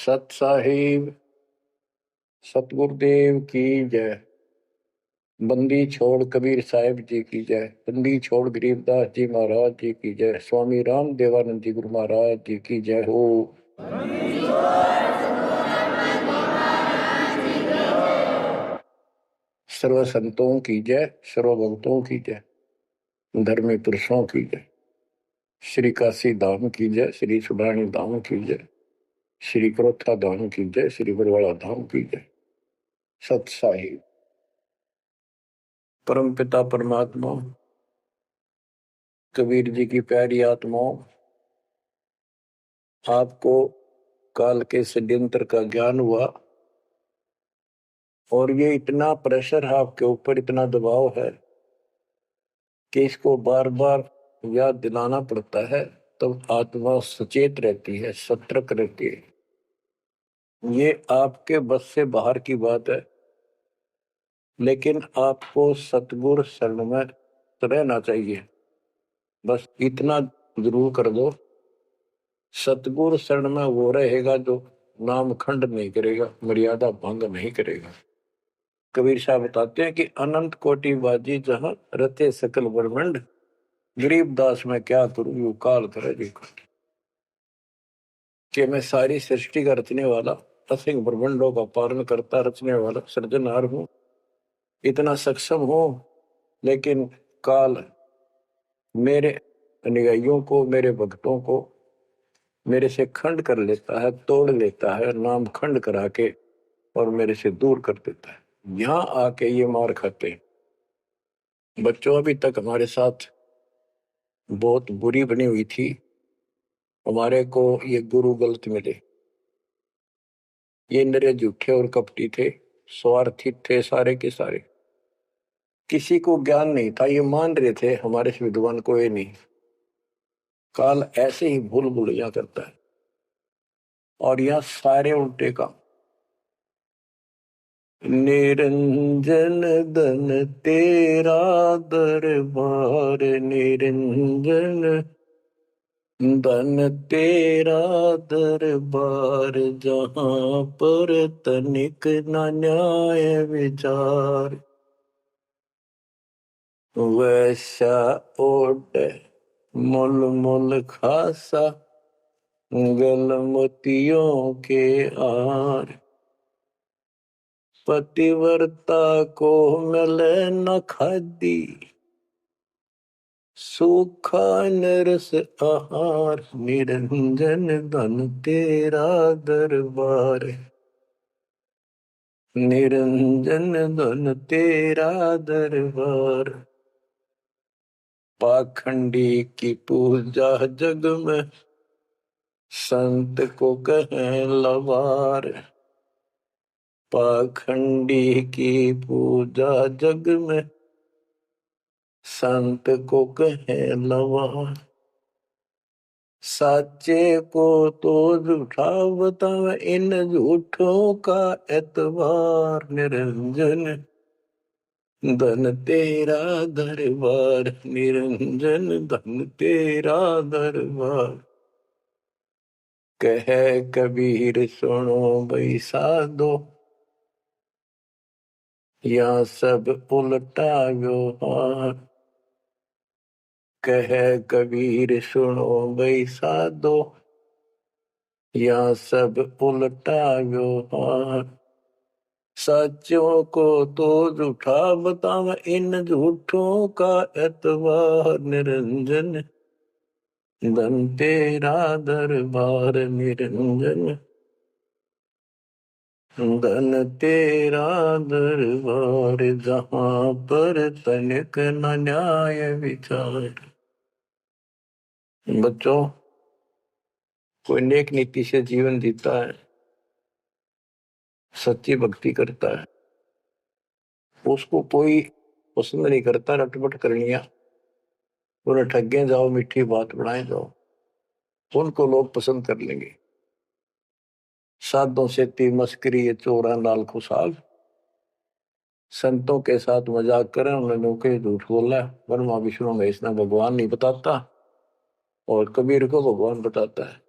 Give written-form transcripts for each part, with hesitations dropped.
सत साहिब सतगुरुदेव की जय। बंदी छोड़ कबीर साहिब जी की जय। बंदी छोड़ गरीबदास जी महाराज जी की जय। स्वामी राम देवानंद जी गुरु महाराज जी की जय हो। सर्व संतों की जय, सर्व भक्तों की जय, धर्मी पुरुषों की जय। श्री काशी धाम की जय, श्री सुडानी धाम की जय, श्री क्रोथा धाम की जय, श्री बरवाड़ा धाम की जय। सत साहिब परम पिता परमात्मा कबीर जी की प्यारी आत्माओं, आपको काल के षड्यंत्र का ज्ञान हुआ और ये इतना प्रेशर है आपके ऊपर, इतना दबाव है कि इसको बार बार याद दिलाना पड़ता है, तब तो आत्मा सचेत रहती है, सतर्क रहती है। ये आपके बस से बाहर की बात है, लेकिन आपको सतगुरु शरण में रहना चाहिए। बस इतना जरूर कर दो, सतगुरु शरण में वो रहेगा जो नाम खंड नहीं करेगा, मर्यादा भंग नहीं करेगा। कबीर साहब बताते हैं कि अनंत कोटि बाजी जहां रते सकल ब्रह्मंड, गरीबदास में क्या करूं यू काल करे जी। कि मैं सारी सृष्टि का रचने वाला, असंख्य ब्रह्मंडों का पालन करता रचने वाला सृजनहार हूं, इतना सक्षम हूं, लेकिन काल मेरे अनुयायियों को, मेरे भक्तों को मेरे से खंड कर लेता है, तोड़ लेता है, नाम खंड करा के और मेरे से दूर कर देता है। यहां आके ये मार खाते हैं। बच्चों अभी तक हमारे साथ बहुत बुरी बनी हुई थी, हमारे को ये गुरु गलत मिले। ये नरे झूठे और कपटी थे, स्वार्थी थे सारे के सारे। किसी को ज्ञान नहीं था, ये मान रहे थे हमारे से विद्वान कोई नहीं। काल ऐसे ही भूल भुलैया करता है और यह सारे उल्टे काम। निरंजन धन तेरा दरबार, निरंजन धन तेरा दरबार, जहां पर तनिक न न्याय विचार। वैसा ओट मुल मुल खासा, गल मोतियों के आर। पतिव्रता को मिले न खादी, सूखा नरस आहार। निरंजन धन तेरा दरबार, निरंजन धन तेरा दरबार। पाखंडी की पूजा जग में, संत को कहें लवार। पाखंडी की पूजा जग में, संत को कहें लवार। साचे को तो झूठा बतावे, इन झूठों का एतबार। निरंजन धन तेरा दरबार, निरंजन धन तेरा दरबार। कहे कबीर सुनो भाई साधो, या सब उल्टा व्यवहार। कहे कबीर सुनो भाई साधो, या सब उल्टा व्यवहार। सच्चों को तो झूठा बतावे, इन झूठों का एतबार। निरंजन धन तेरा दरबार, निरंजन धन तेरा दरबार, जहां पर तनिक न न्याय विचार। बच्चों, कोई नेक नीति से जीवन जीता है, सच्ची भक्ति करता है, उसको कोई पसंद नहीं करता रटपट करनिया। उन्हें ठगे जाओ, मीठी बात बनाए जाओ, उनको लोग पसंद कर लेंगे। साधों से ती मस्करी ये चोरा लाल खुशाल। संतों के साथ मजाक करें, उन्होंने के झूठ बोला। ब्रह्मा विष्णु महेश ने भगवान नहीं बताता और कबीर को भगवान बताता है।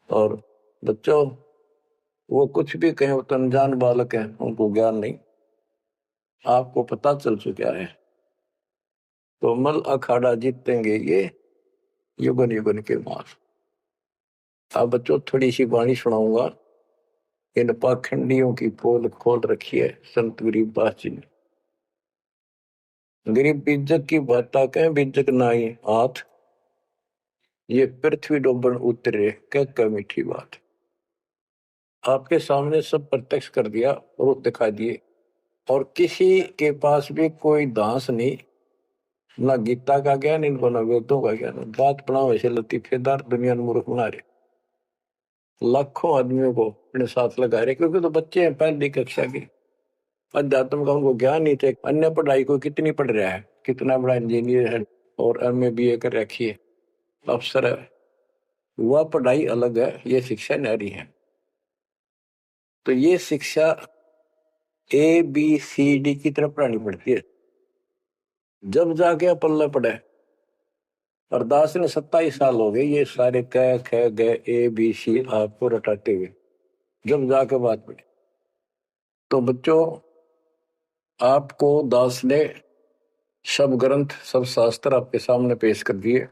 और बच्चों, वो कुछ भी कहें, वो तो अनजान बालक है, उनको ज्ञान नहीं, आपको पता चल चुका है। तो मल अखाड़ा जीतेंगे ये युगन युगन के मार। अब बच्चों थोड़ी सी वाणी सुनाऊंगा, इन पाखंडियों की पोल खोल रखी है संत गरीबदास जी ने। गरीब बीजक की बाता कह बीजक नाई हाथ, ये पृथ्वी डोबन उतरे कह मीठी बात। आपके सामने सब प्रत्यक्ष कर दिया और दिखा दिए, और किसी के पास भी कोई दांस नहीं, ना गीता का ज्ञान इनको, ना वेदों का ज्ञान। बात बनाओ ऐसे लतीफेदार, दुनिया में मूर्ख बना रहे, लाखों आदमियों को अपने साथ लगा रहे, क्योंकि तो बच्चे हैं पहली कक्षा के, अध्यात्म का उनको ज्ञान नहीं थे। अन्य पढ़ाई को कितनी पढ़ रहा है, कितना बड़ा इंजीनियर है और एमए बीए कर रखी है, अफसर है, वह पढ़ाई अलग है, ये शिक्षा न्यारी है। तो ये शिक्षा ABCD की तरफ पढ़ानी पड़ती है, जब जाके पल्ले पड़े। और दास ने 27 साल हो गए ये सारे क ख ग ABC आपको रटाते हुए, जब जाके बात पड़ी। तो बच्चों, आपको दास ने सब ग्रंथ सब शास्त्र आपके सामने पेश कर दिए,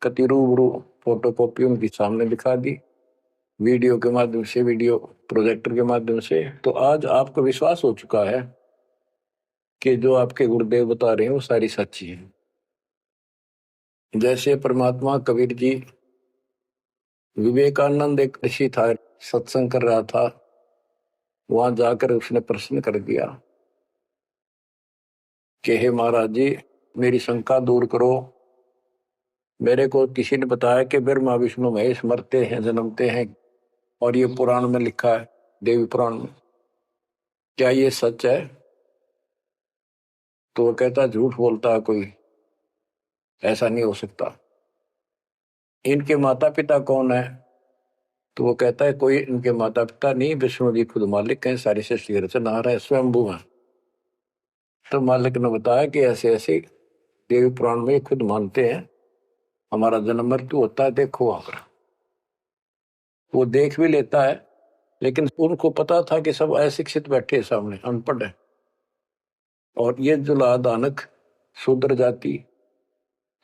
कति रूबरू फोटो कॉपी उनकी सामने दिखा दी, वीडियो के माध्यम से, वीडियो प्रोजेक्टर के माध्यम से। तो आज आपको विश्वास हो चुका है कि जो आपके गुरुदेव बता रहे हैं वो सारी सच्ची है। जैसे परमात्मा कबीर जी, विवेकानंद एक ऋषि था, सत्संग कर रहा था, वहां जाकर उसने प्रश्न कर दिया कि हे महाराज जी, मेरी शंका दूर करो। मेरे को किसी ने बताया कि ब्रह्मा विष्णु महेश मरते हैं जन्मते हैं, और ये पुराण में लिखा है, देवी पुराण में, क्या ये सच है? तो वो कहता झूठ बोलता है कोई, ऐसा नहीं हो सकता। इनके माता पिता कौन है? तो वो कहता है कोई इनके माता पिता नहीं, विष्णु जी खुद मालिक हैं, सारी सृष्टि की रचनहार है, स्वयंभू है। तो मालिक ने बताया कि ऐसे ऐसे देवी पुराण में खुद मानते हैं हमारा जन्म मृत्यु होता है, देखो वहां पर। वो देख भी लेता है, लेकिन उनको पता था कि सब अशिक्षित बैठे सामने, अनपढ़ है, और ये जो लादानक शूद्र जाति,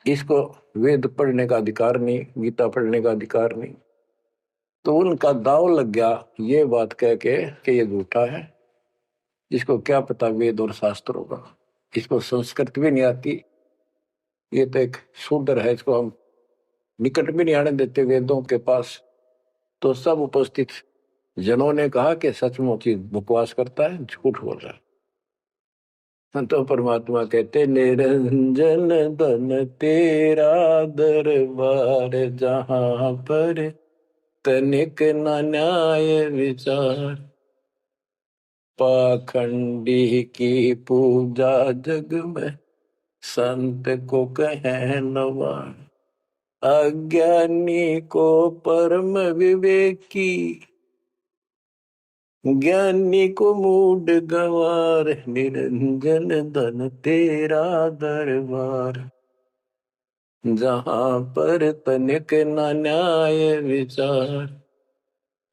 इसको वेद पढ़ने का अधिकार नहीं, गीता पढ़ने का अधिकार नहीं। तो उनका दाव लग गया ये बात कह के कि ये झूठा है, इसको क्या पता वेद और शास्त्र होगा, इसको संस्कृत भी नहीं आती, ये तो एक शूद्र है, इसको हम निकट भी नहीं आने देते वेदों के पास। तो सब उपस्थित जनों ने कहा कि सचमुच ही बकवास करता है, झूठ बोल रहा है। तो परमात्मा कहते निरंजन धन तेरा दरबार, जहां पर तनिक न न्याय विचार, पाखंडी की पूजा जग में संत को कहे नवार, अज्ञानी को परम विवेकी, ज्ञानी को मूड गवार, निरंजन धन तेरा दरबार, जहां पर तनिक न न्याय विचार,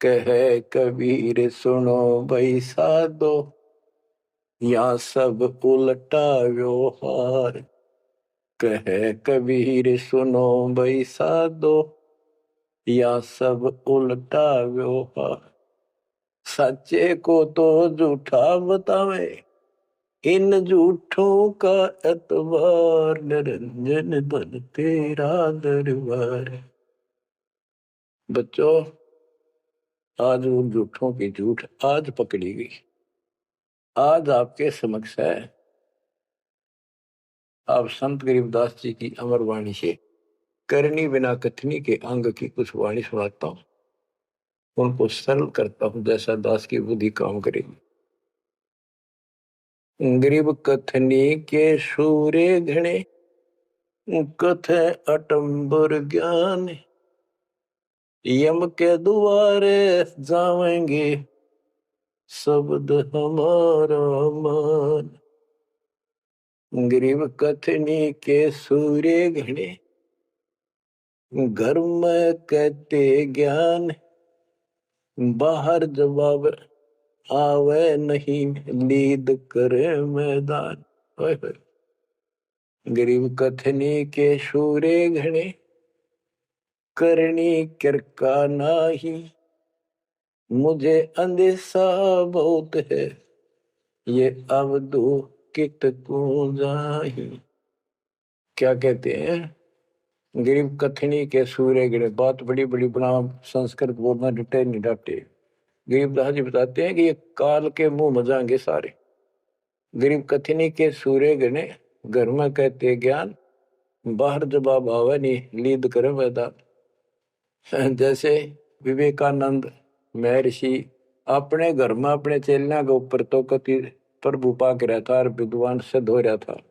कहे कबीर सुनो भाई साधो, या सब उल्टा व्यवहार, कहे कबीर सुनो भाई साधो, या सब उल्टा व्यवहार, सच्चे को तो झूठा बतावे, इन झूठों का एतबार, निरंजन धन तेरा दरबार। बच्चों, आज उन झूठों की झूठ आज पकड़ी गई, आज आपके समक्ष है। आप संत गरीबदास जी की अमर वाणी से करनी बिना कथनी के अंग की कुछ वाणी सुनाता हूं, उनको सरल करता हूं जैसा दास की बुद्धि काम करेगी। गरीब कथनी के सूर्य घने, कथ अटंबर ज्ञान, यम के द्वारे जावेंगे शब्द हमारा मान। गरीब कथनी के सूर्य घने, घर में कहते ज्ञान, बाहर जवाब आवे नहीं, लीद करे मैदान। ओए होए। गरीब कथनी के शूरे घने, करनी किरका नाही। मुझे अंदेशा बहुत है, ये अवधु कित को जाही। क्या कहते हैं? गरीब कथनी के सूर्य गिरे। बात बड़ी बड़ी बना, संस्कृत बोलना डटे नहीं डटे। गरीबदास जी बताते हैं कि ये काल के मुंह मजाएंगे सारे। गरीब कथनी के सूर्य गिने, घर में कहते ज्ञान, बाहर जवाब आवे नहीं, लीद करे मैदान। जैसे विवेकानंद महर्षि अपने घर में अपने चेलियां के ऊपर तो कति प्रभु पाक रहा था और विद्वान सिद्ध हो रहा था।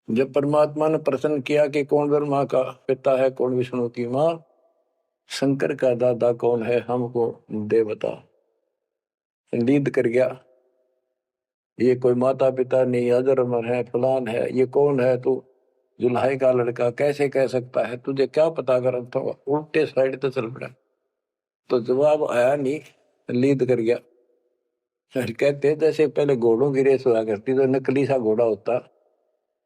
जब परमात्मा ने प्रश्न किया कि कौन ब्रह्मा का पिता है, कौन विष्णु की माँ, शंकर का दादा कौन है, हमको दे बता। लीद कर गया, ये कोई माता पिता नहीं, अजरमर है, फलान है, ये कौन है तू, जुल्हाई का लड़का कैसे कह सकता है, तुझे क्या पता कर। तो उल्टे साइड तो चल पड़ा, तो जवाब आया नहीं, लीद कर गया। फिर कहते जैसे पहले घोड़ों की रेस हुआ करती, तो नकली सा घोड़ा होता,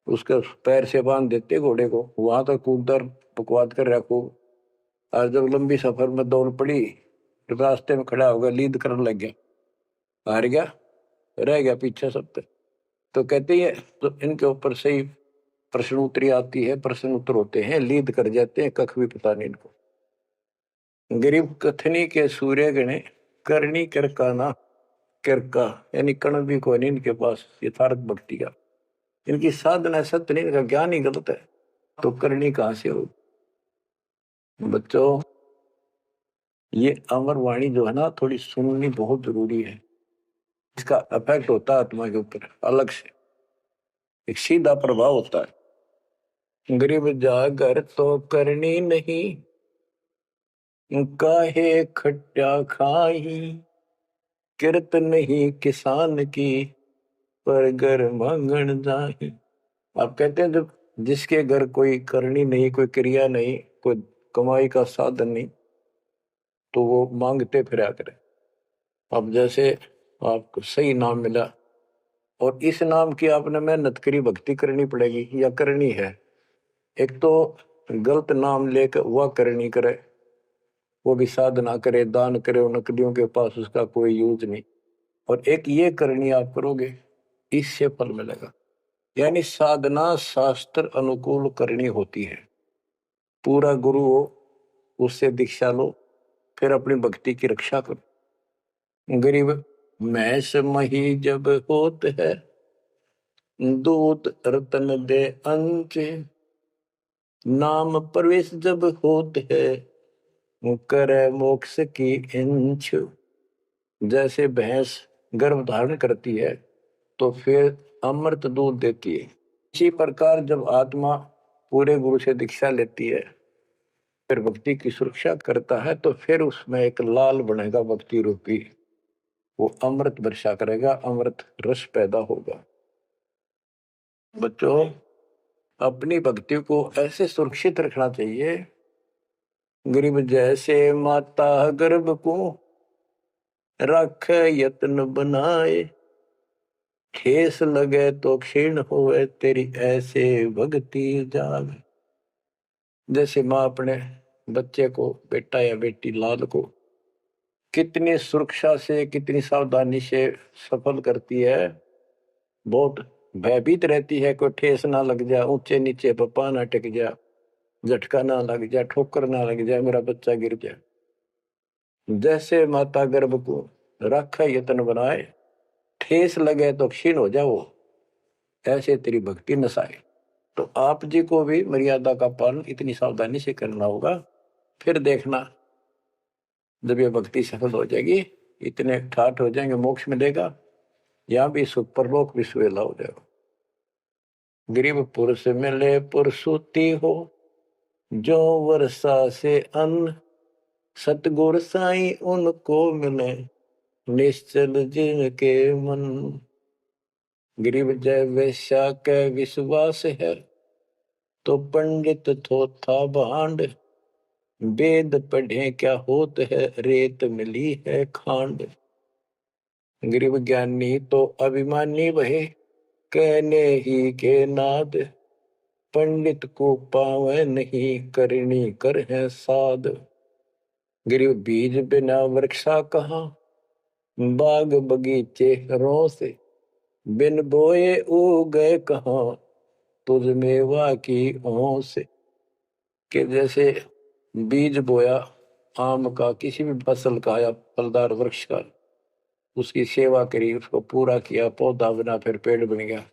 उसके पैर से बांध देते घोड़े को, वहां तक कूदर बकवाद कर रखो। और जब लंबी सफर में दौड़ पड़ी, रास्ते में खड़ा होगा, लीद करने लग गया, हार गया, रह गया पीछे सब तक। तो कहते हैं तो इनके ऊपर सही प्रश्न उत्तरी आती है, प्रश्न उत्तर होते हैं, लीद कर जाते हैं, कख भी पता नहीं इनको। गरीब कथनी के सूर्य गणे, करनी किरकाना। किरका यानी कण भी कोई नहीं इनके पास यथार्थ भक्ति का। इनकी साधना सत्य नहीं, इनका ज्ञान ही गलत है, तो करनी कहां से हो। बच्चों, ये अमर वाणी जो है ना, थोड़ी सुननी बहुत जरूरी है। इसका इफेक्ट होता है आत्मा के ऊपर अलग से, एक सीधा प्रभाव होता है। गरीब जागर तो करनी नहीं, काहे खट्टा खाई। किरत नहीं किसान की, पर घर मांगन जाही। आप कहते हैं जब जिसके घर कोई करनी नहीं, कोई क्रिया नहीं, कोई कमाई का साधन नहीं, तो वो मांगते फिरा करे। अब जैसे आपको सही नाम मिला और इस नाम की आपने मेहनत करी, भक्ति करनी पड़ेगी या करनी है। एक तो गलत नाम लेकर वह करनी करे, वो भी साधना करे, दान करे, उन नकलियों के पास उसका कोई यूज नहीं। और एक ये करनी आप करोगे, इससे फल मिलेगा। यानी साधना शास्त्र अनुकूल करनी होती है। पूरा गुरु हो, उससे दीक्षा लो, फिर अपनी भक्ति की रक्षा करो। गरीब मैस मही जब होत है, दूध रतन दे अंच। नाम प्रवेश जब होत है, करे मोक्ष की इंच। जैसे भैंस गर्भ धारण करती है तो फिर अमृत दूध देती है, इसी प्रकार जब आत्मा पूरे गुरु से दीक्षा लेती है, फिर भक्ति की सुरक्षा करता है, तो फिर उसमें एक लाल बनेगा भक्ति रूपी, वो अमृत वर्षा करेगा, अमृत रस पैदा होगा। बच्चों, अपनी भक्ति को ऐसे सुरक्षित रखना चाहिए। गरीब जैसे माता गर्भ को रख यत्न बनाए, ठेस लगे तो क्षीण होए, तेरी ऐसे भक्ति जाग। जैसे माँ अपने बच्चे को, बेटा या बेटी लाल को कितनी सुरक्षा से, कितनी सावधानी से सफल करती है, बहुत भयभीत रहती है, कोई ठेस ना लग जाए, ऊंचे नीचे पप्पा ना टिक जाए, झटका ना लग जाए, ठोकर ना लग जाए, मेरा बच्चा गिर जाए। जैसे माता गर्भ को रखा यत्न बनाए, ठेस लगे तो क्षीण हो जाओ, ऐसे तेरी भक्ति नसाए। तो आप जी को भी मर्यादा का पालन इतनी सावधानी से करना होगा। फिर देखना, जब ये भक्ति सफल हो जाएगी, इतने ठाठ हो जाएंगे, मोक्ष मिलेगा, यहाँ भी सुख, परलोक भी सुहेला हो जाएगा। गरीब पुरुष मिले पुरसुती हो, जो वर्षा से अन्न। सतगुर साई उनको मिले, निश्चल जिनके मन। गरीब जय वेश्या के विश्वास है, तो पंडित थोथा भांड। वेद पढ़े क्या होत है, रेत मिली है खांड। गरीब ज्ञानी तो अभिमानी वहे, कहने ही के नाद। पंडित को पावे नहीं, करनी कर है साध। गरीब बीज बिना वृक्षा कहाँ, बाग बगीचे रो से। बिन बोए उगे कहाँ, तुझ मेवा की ओं से। कि जैसे बीज बोया आम का, किसी भी फसल का या फलदार वृक्ष का, उसकी सेवा करी, उसको पूरा किया, पौधा बना, फिर पेड़ बन गया,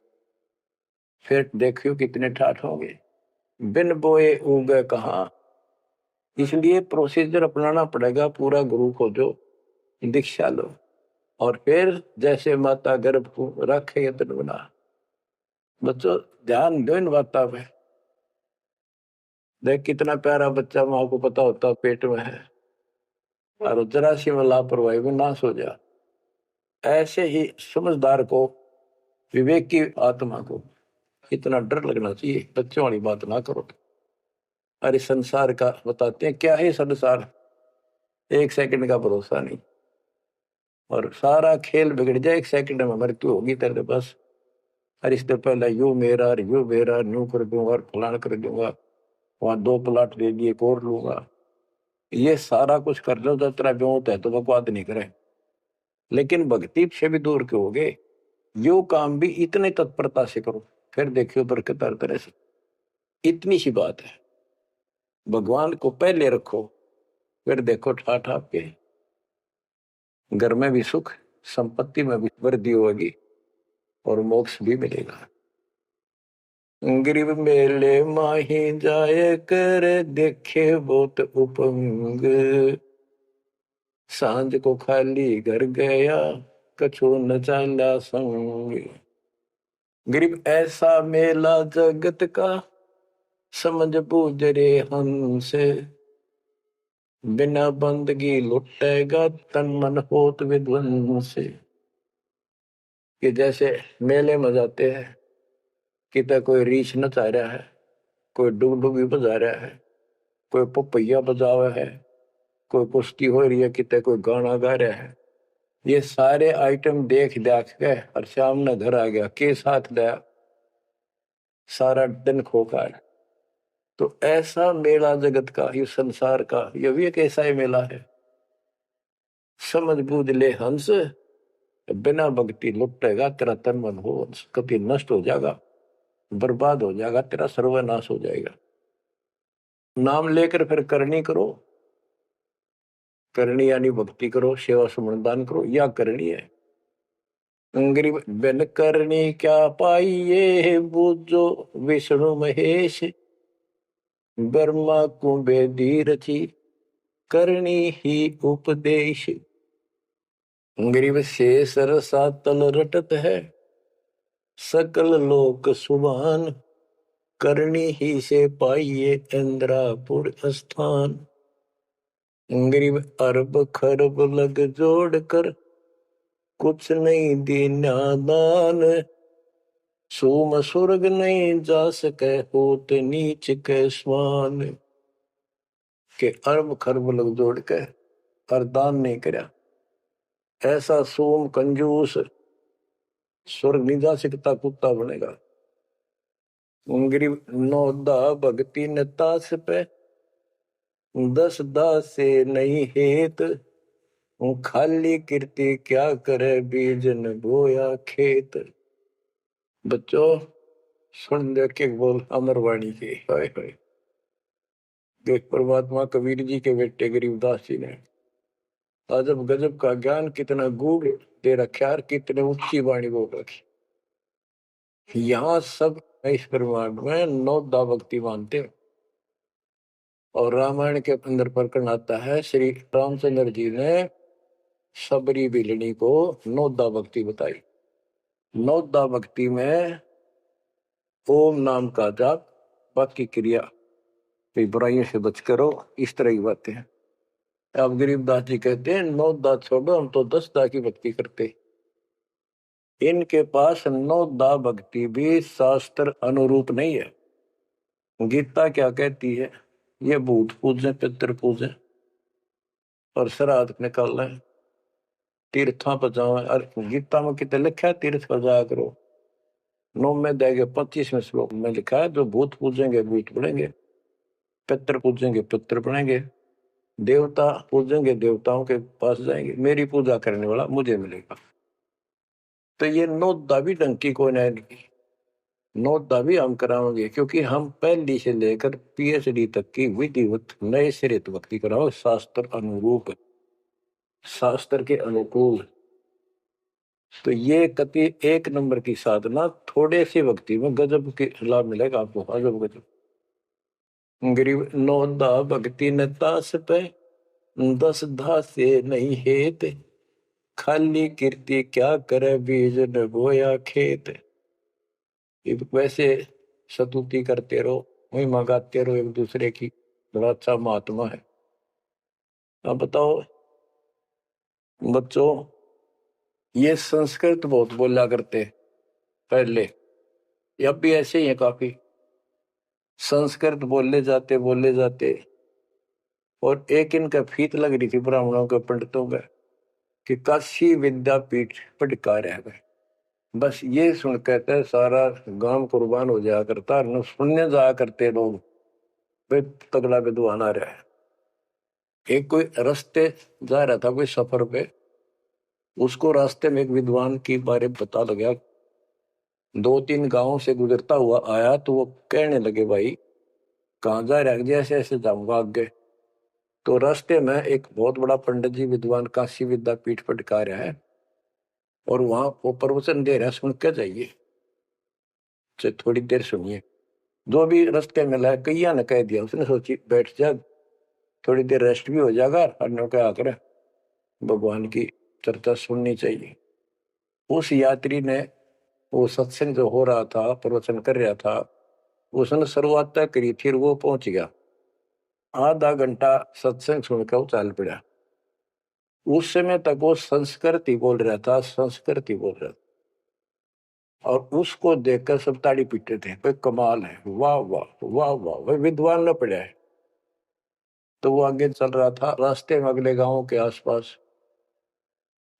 फिर देखियो कितने ठाठ होंगे। बिन बोए उगे कहाँ, इसलिए प्रोसीजर अपनाना पड़ेगा पूरा। गुरु खोजो, दीक्षा लो, और फिर जैसे माता गर्भ को रखे यत्न बना। बच्चों ध्यान दो इन बातों पे। देख कितना प्यारा बच्चा, माँ को पता होता पेट में है, और जरा सी में लापरवाही में नाश हो जा। ऐसे ही समझदार को, विवेक की आत्मा को इतना डर लगना चाहिए, बच्चों वाली बात ना करो। अरे संसार का बताते हैं क्या है संसार, एक सेकंड का भरोसा नहीं, और सारा खेल बिगड़ जाए, एक सेकंड में मृत्यु होगी तेरे बस। अरे इससे पहले यू मेरा, यू मेरा, न्यू कर दूंगा और फलान कर दूंगा, वहां 2 प्लाट दे दिए, और लूंगा। ये सारा कुछ कर लो तो तेरा ब्योत है तो बकवाद नहीं करे, लेकिन भक्ति से भी दूर क्यों होगे। यो काम भी इतने तत्परता से करो, फिर देखियो बरकत हर तरह से। इतनी सी बात है, भगवान को पहले रखो, फिर देखो ठाठ आपके घर में भी सुख, संपत्ति में भी वृद्धि होगी, और मोक्ष भी मिलेगा। गरीब मेले माही जाए कर, देखे बहुत उपंग। सांझ को खाली घर गया, कछु न चाला संग। गरीब ऐसा मेला जगत का, समझ बूझ रे हंस। बिना बंदगी लुटेगा, तन मन होत विध्वंस। कि जैसे मेले में जाते हैं, कितना कोई रीछ नचा रहा है, कोई डुगडुगी बजा रहा है, कोई पपैया बजा रहा है, कोई कुश्ती हो रही है, कितने कोई गाना गा रहा है। ये सारे आइटम देख देख के और शाम ने घर आ गया, के साथ गया, सारा दिन खोखा है। तो ऐसा मेला जगत का, ये संसार का, ये भी एक ऐसा ही मेला है। समझ बूझ ले हंस, बिना भक्ति लुटेगा तेरा तन मन हो, कभी नष्ट हो जाएगा, बर्बाद हो जाएगा, तेरा सर्वनाश हो जाएगा। नाम लेकर फिर करनी करो, करनी यानी भक्ति करो, सेवा समर्पण करो, या करनी है। गरीब बिन करनी क्या पाइये, बूझो विष्णु महेश। ब्रह्मा कुंभे रची, करनी ही उपदेश। गरीब शेष रसा तल रटत है, सकल लोक सुभान। करनी ही से पाइये इंद्रापुर स्थान। गरीब अरब खरब लग जोड़ कर, कुछ नहीं दीना दान। सोम स्वर्ग नहीं जा सके, होत नीच के स्वान। के अरब खरब लग जोड़ के और दान नहीं करया, ऐसा सोम कंजूस स्वर्ग नहीं जा सकता, कुत्ता बनेगा। गरीब नौदा भक्ति न तास पे, 10 दास से नहीं हेत। खाली कीर्ति क्या करे, बीज न बोया खेत। बच्चों सुन दे के बोल अमरवाणी के, हाय हाय। देख परमात्मा कबीर जी के बेटे गरीबदास जी ने अजब गजब का ज्ञान कितना गूढ़ दे रखा है, कितने ऊंची वाणी बोल रखी। यहाँ सब इस ब्रह्मांड में 9 दा भक्ति मानते हैं, और रामायण के अंदर प्रकरण आता है, श्री रामचंद्र जी ने सबरी बिलनी को 9 दा भक्ति बताई। 9 दा भक्ति में ओम नाम का जाप, बाकी क्रिया, बुराइयों से बच करो, इस तरह की बातें हैं। अब गरीबदास जी कहते हैं 9 दा छोड़ो, हम तो 10 दा की भक्ति करते। इनके पास 9 दा भक्ति भी शास्त्र अनुरूप नहीं है। गीता क्या कहती है, ये भूत पूजे पितर पूजे और श्राद्ध निकाल तीर्थों पर जाओ। और गीता में कितने लिखा है तीर्थ पर जाया करो। 9 में देंगे 25वें श्लोक में लिखा है जो भूत पूजेंगे भूत बनेंगे, पितर पूजेंगे पितर बनेंगे, देवता पूजेंगे देवताओं के पास जाएंगे, मेरी पूजा करने वाला मुझे मिलेगा। तो ये नौदा भी ढंग की कोई नहीं, नौदा भी हम कराओगे क्योंकि हम पहली से लेकर पीएचडी तक की विधिवत नए सिरे भक्ति कराओ, शास्त्र अनुरूप शास्त्र के अनुकूल। तो ये कति एक नंबर की साधना, थोड़े सी भक्ति में गजब के लाभ मिलेगा आपको, अजब गजब। गरीब नौदा भक्ति न तास पे 10 धासे नहीं हेत, खाली कीर्ति क्या करे बीज न बोया खेत। वैसे स्तुति करते रहो, वही मंगाते रहो एक दूसरे की, बड़ा अच्छा महात्मा है। अब बताओ बच्चों, ये संस्कृत बहुत बोला करते पहले, अब भी ऐसे ही है काफी, संस्कृत बोले जाते। और एक इनका फीत लग रही थी ब्राह्मणों के पंडितों का कि काशी विद्यापीठ पटकार है। बस ये सुन कहते सारा गांव कुर्बान हो जाया करता, न सुनने जाया करते लोग, भाई तगड़ा विद्वान आ रहा है। एक कोई रास्ते जा रहा था कोई सफर पे, उसको रास्ते में एक विद्वान की बारे में पता लगा, 2-3 गांवों से गुजरता हुआ आया, तो वो कहने लगे भाई कहाँ जा रहा है, जैसे ऐसे जाऊंगा आगे। तो रास्ते में एक बहुत बड़ा पंडित जी विद्वान काशी विद्यापीठ पटका रहा है और वहां वो प्रवचन दे रहा है, सुन के जाइए, थोड़ी देर सुनिए। जो भी रास्ते में लाया कैया ने कह दिया, उसने सोची बैठ जा थोड़ी देर रेस्ट भी हो जाएगा, और क्या कर भगवान की चर्चा सुननी चाहिए। उस यात्री ने वो सत्संग जो हो रहा था प्रवचन कर रहा था, उसने शुरुआत तय करी थी, वो पहुंच गया, आधा घंटा सत्संग सुनकर वो चल पड़ा। उस समय तक वो संस्कृत ही बोल रहा था, संस्कृत ही बोल रहा था, और उसको देखकर सब ताड़ी पीटते थे, भाई कमाल है, वाह वाह वाह वाह, भाई विद्वान न पड़ा है। तो वो आगे चल रहा था, रास्ते में अगले गांव के आसपास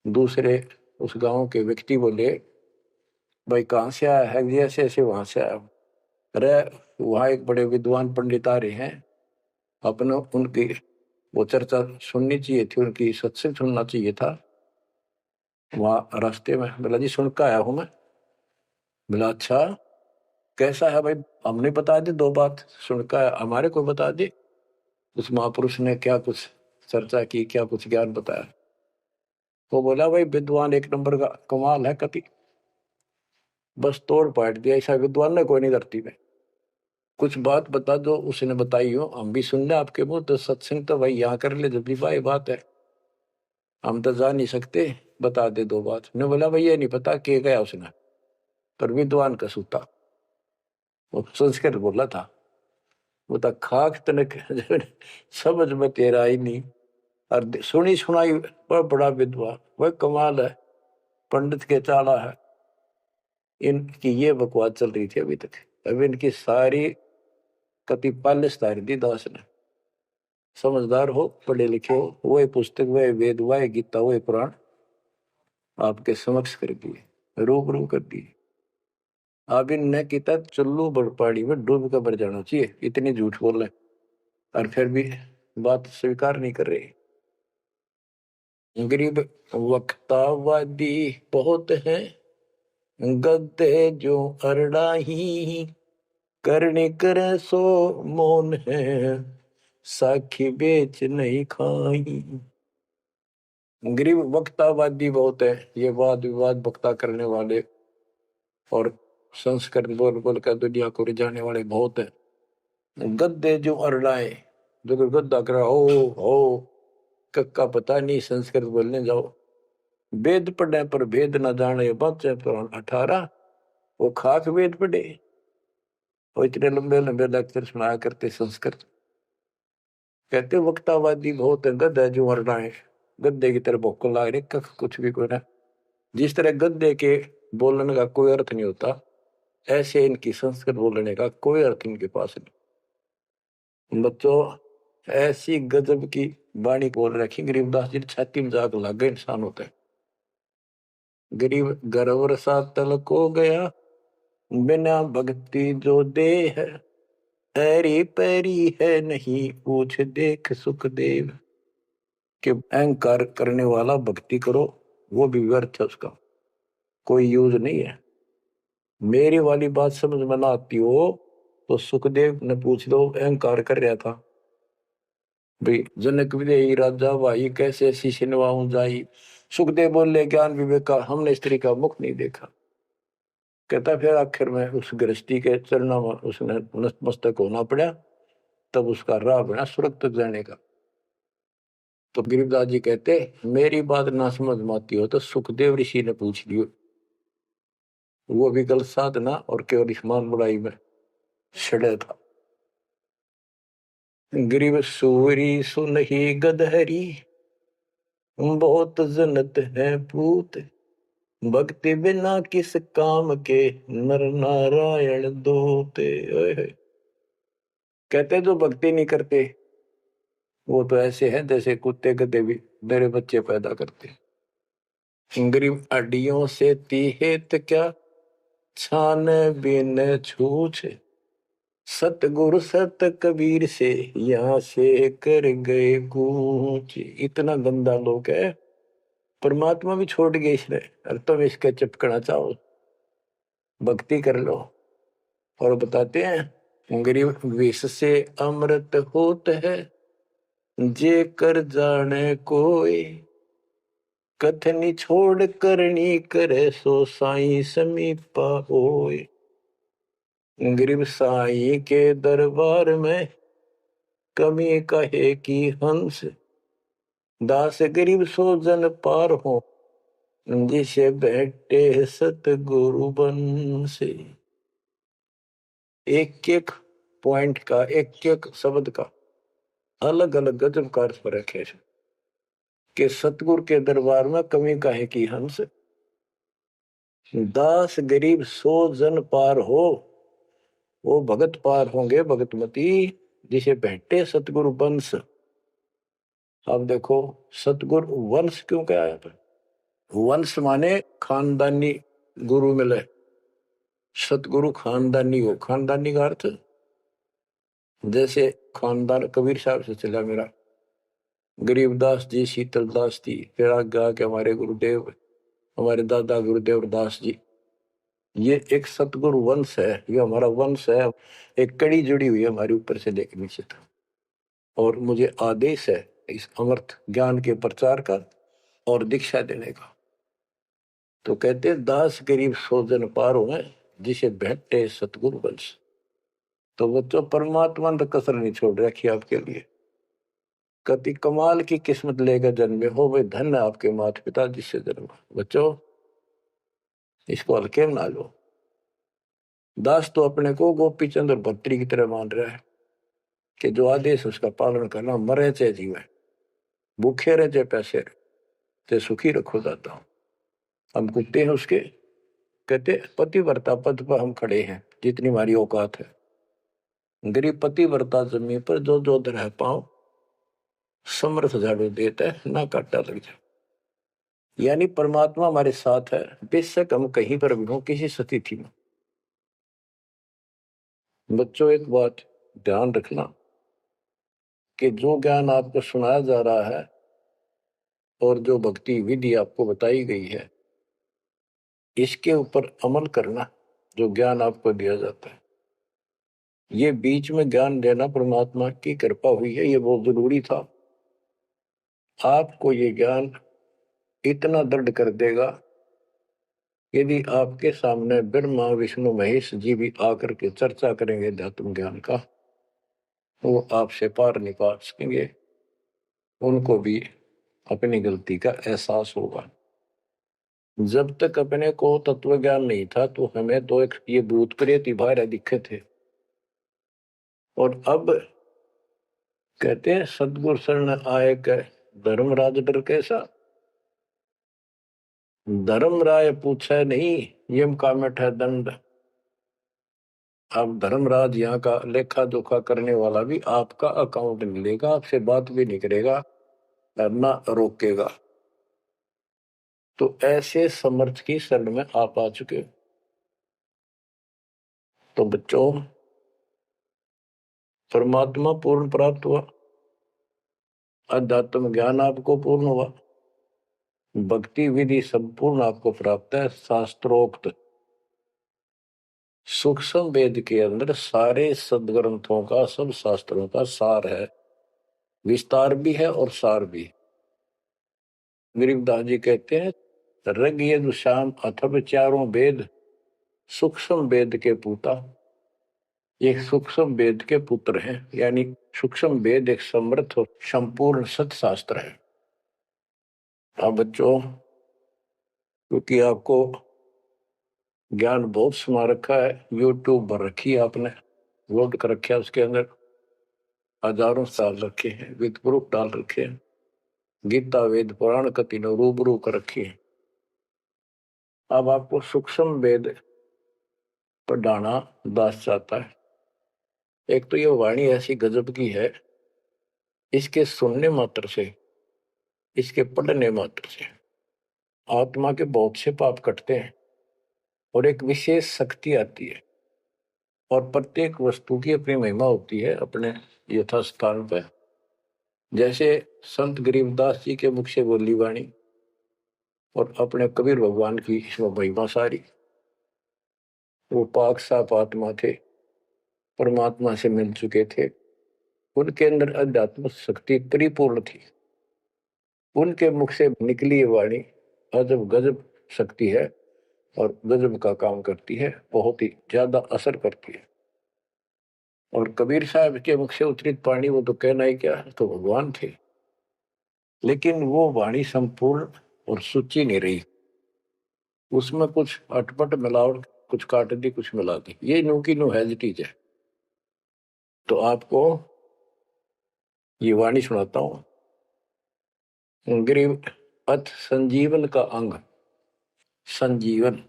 दूसरे उस गांव के व्यक्ति बोले भाई कहाँ से आया है, ऐसे ऐसे वहां से आया। अरे वहां एक बड़े विद्वान पंडित आ रहे हैं, अपने उनकी वो चर्चा सुननी चाहिए थी, उनकी सत्संग सुनना चाहिए था। वहां रास्ते में बोला जी सुन कर आया हूं मैं। बोला अच्छा कैसा है भाई, हमने बता दी 2 बात, सुनकर हमारे को बता दी। उस महापुरुष ने क्या कुछ चर्चा की, क्या कुछ ज्ञान बताया। वो बोला भाई विद्वान एक नंबर का, कमाल है कति, बस तोड़ पाट दिया, ऐसा विद्वान ने कोई नहीं धरती में। कुछ बात बता दो, उसने बताई हो, हम भी सुन ले आपके मुंह, तो सत्संग तो भाई यहाँ कर ले, जब भी भाई बात है, हम तो जा नहीं सकते, बता दे 2 बात। ने बोला भाई ये नहीं पता के गया उसने, पर विद्वान का सूता, वो संस्कृत बोला था। वो तो खाक तनक समझ में तेरा ही नहीं, और सुनी सुनाई वह बड़ा विद्वान, वह कमाल है, पंडित के चाला है। इनकी ये बकवास चल रही थी अभी तक। अब इनकी सारी कति पालिश तारी दी दास ने। समझदार हो, पढ़े लिखे हो, वही पुस्तक, वही वेद, वही गीता, वही पुराण आपके समक्ष कर दिए, रूबरू कर दिए। अब इनने किता चुल्लू बड़पाड़ी में डूब कर मर जाना चाहिए, इतनी झूठ बोल रहे, और फिर भी बात स्वीकार नहीं कर रही। गरीब वक्तावादी बहुत है, गद्दे जो अरड़ाही, करने करे सो मौन है, साखी बेच नहीं खाई। गरीब वक्तावादी बहुत है, ये वाद विवाद वक्ता करने वाले और संस्कृत बोल बोल कर दुनिया को रिझाने वाले बहुत है। गद्दे जो अरड़ाए, जो गद्दा कर हो कक्का पता नहीं, संस्कृत बोलने जाओ, वेद पढ़े पर भेद न जाने, बच्चे तो 18, वो खाक वेद पढ़े, वो इतने लंबे लंबे लेक्चर सुनाया करते संस्कृत। कहते वक्तावादी बहुत है, गद्दा जो अरड़ाए, गद्दे की तरह भोक लाग रहे, कख कुछ भी कोई ना। जिस तरह गद्दे के बोलने का कोई अर्थ नहीं होता, ऐसे इनकी संस्कृत बोलने का कोई अर्थ इनके पास नहीं। बच्चों ऐसी गजब की वाणी बोल रखी गरीबदास जी ने, छाती में जाग लग गए इंसान होते। गरीब गर्वर सा तल को गया, बिना भक्ति जो दे है, ऐरी पैरी है नहीं पूछ देख सुखदेव। कि अहंकार करने वाला भक्ति करो वो भी व्यर्थ है, उसका कोई यूज नहीं है। मेरी वाली बात समझ में ना आती हो तो सुखदेव ने पूछ लो, अहंकार कर रहा था भाई, जनक विदेही राजा भाई कैसे शीश नवाऊं जाई। सुखदेव बोले ज्ञान विवेक का हमने स्त्री का मुख नहीं देखा। कहता फिर आखिर में उस गृहस्थी के चरणों में उसने नतमस्तक होना पड़ा, तब उसका राह बना स्वर्ग तक जाने का। तो गिरिदास जी कहते मेरी बात ना समझ में आती हो तो सुखदेव ऋषि ने पूछ लियो, वो भी गलत साधना और केवल ईमान बुराई में सड़े था। गिरिव सूरी सुनही गदहरी, बहुत जन्नत है पूत, भक्ति बिना किस काम के, नर नारायण दोते। कहते जो भक्ति नहीं करते वो तो ऐसे है जैसे कुत्ते गधे भी मेरे बच्चे पैदा करते। गरीब अड्डियों से तीहेत क्या, छान बिन छूछ, सतगुरु सत कबीर से यहाँ से कर गए कूच। इतना गंदा लोग है, परमात्मा भी छोड़ गए इसने, और तुम इसके चिपकना चाहो, भक्ति कर लो। और बताते हैं गरीब विष से अमृत होत है, जे कर जाने कोई, कथनी छोड़ करनी करे, सो साई समीपा होए। गरीब साई के दरबार में कमी कहे कि हंस, दास गरीब सो जन पार हो, जिसे बैठे सतगुरु बंसे। एक एक पॉइंट का, एक एक शब्द का अलग अलग गजब का अर्थ रखे कि सतगुरु के दरबार में कमी काहे की हंस, दास गरीब सो जन पार हो, वो भगत पार होंगे भगतमती, जिसे बैठे सतगुरु वंश। अब देखो सतगुरु वंश क्यों कहा है? वंश माने खानदानी गुरु मिले, सतगुरु खानदानी हो। खानदानी का अर्थ जैसे खानदान कबीर साहब से चला मेरा, गरीबदास जी, शीतलदास जी, फिर आगे आके हमारे गुरुदेव, हमारे दादा गुरुदेव दास जी। ये एक सतगुरु वंश है, ये हमारा वंश है। एक कड़ी जुड़ी हुई है हमारे ऊपर से लेकर नीचे तक। और मुझे आदेश है इस अमृत ज्ञान के प्रचार का और दीक्षा देने का। तो कहते दास गरीब सो जन पार हो, जिसे बैठे सतगुरु वंश। तो बच्चों परमात्मा ने कसर नहीं छोड़ रखी आपके लिए। कति कमाल की किस्मत लेकर जन्मे हो, वे धन्य आपके माता पिता जिससे जन्म। बच्चों इसको हल्के में ना लो। दास तो अपने को गोपी चंद और भट्टी की तरह मान रहा है कि जो आदेश उसका पालन करना, मरे चाहे जीवे, भूखे रहे चाहे पैसे रहे, चाहे सुखी रखो दाता हूं। हम कुत्ते हैं उसके। कहते पतिव्रता पद पर हम खड़े हैं जितनी हमारी औकात है। गरीब पतिव्रता जमीन पर जो जो रह पाओ, समर्थ झाड़ू देता है ना काटा लग जाए। यानी परमात्मा हमारे साथ है, बेशक हम कहीं पर भी हो, किसी स्थिति में। बच्चों एक बात ध्यान रखना कि जो ज्ञान आपको सुनाया जा रहा है और जो भक्ति विधि आपको बताई गई है, इसके ऊपर अमल करना। जो ज्ञान आपको दिया जाता है, ये बीच में ज्ञान देना परमात्मा की कृपा हुई है, ये बहुत जरूरी था। आपको ये ज्ञान इतना दृढ़ कर देगा, यदि आपके सामने ब्रह्मा विष्णु महेश जी भी आकर के चर्चा करेंगे अध्यात्म ज्ञान का, वो आपसे पार नहीं पा सकेंगे। उनको भी अपनी गलती का एहसास होगा। जब तक अपने को तत्व ज्ञान नहीं था तो हमें तो एक ये भूत प्रेत ही बाहर दिखे थे। और अब कहते हैं सदगुरु शरण आए के धर्मराज डर कैसा। धर्म राय पूछे नहीं, यम का मिठा दंड। अब धर्मराज यहाँ का लेखा जोखा करने वाला भी आपका अकाउंट नहीं लेगा, आपसे बात भी नहीं करेगा और ना रोकेगा। तो ऐसे समर्थ की शरण में आप आ चुके हो। तो बच्चों, परमात्मा पूर्ण प्राप्त हुआ, अध्यात्म ज्ञान आपको पूर्ण हुआ, भक्ति विधि संपूर्ण आपको प्राप्त है। शास्त्रोक्त सूक्ष्म वेद के अंदर सारे सदग्रंथों का, सब शास्त्रों का सार है, विस्तार भी है और सार भी। गरीबदास जी कहते हैं, ऋग यजुः साम अथर्व चारों वेद सूक्ष्म वेद के पूता। एक सूक्ष्म वेद के पुत्र हैं, यानी सूक्ष्म वेद एक समृद्ध और संपूर्ण सत्शास्त्र है। अब बच्चों, क्योंकि आपको ज्ञान बहुत सुना रखा है, यूट्यूब पर रखी है आपने, लोड कर रखा है, उसके अंदर हजारों साल रखे हैं, विद प्रूफ डाल रखे हैं, गीता वेद पुराण का तीनों रूबरू कर रखी है। अब आपको सूक्ष्म वेद पढ़ाना दास चाहता है। एक तो ये वाणी ऐसी गजब की है, इसके सुनने मात्र से, इसके पढ़ने मात्र से आत्मा के बहुत से पाप कटते हैं और एक विशेष शक्ति आती है। और प्रत्येक वस्तु की अपनी महिमा होती है अपने यथास्थान पर। जैसे संत गरीबदास जी के मुख से बोली वाणी और अपने कबीर भगवान की इसमें महिमा सारी। वो पाक साफ आत्मा थे, परमात्मा से मिल चुके थे, उनके अंदर अध्यात्म शक्ति परिपूर्ण थी। उनके मुख से निकली ये वाणी अजब गजब शक्ति है और गजब का काम करती है, बहुत ही ज्यादा असर करती है। और कबीर साहब के मुख से उतरित वाणी, वो तो कहना ही क्या, तो भगवान थे। लेकिन वो वाणी संपूर्ण और सुची नहीं रही, उसमें कुछ अटपट मिलावट, कुछ काट दी, कुछ मिला दी, ये नो की नो हैजिटीज है। तो आपको ये वाणी सुनाता हूं। गरीब अथ संजीवन का अंग, संजीवन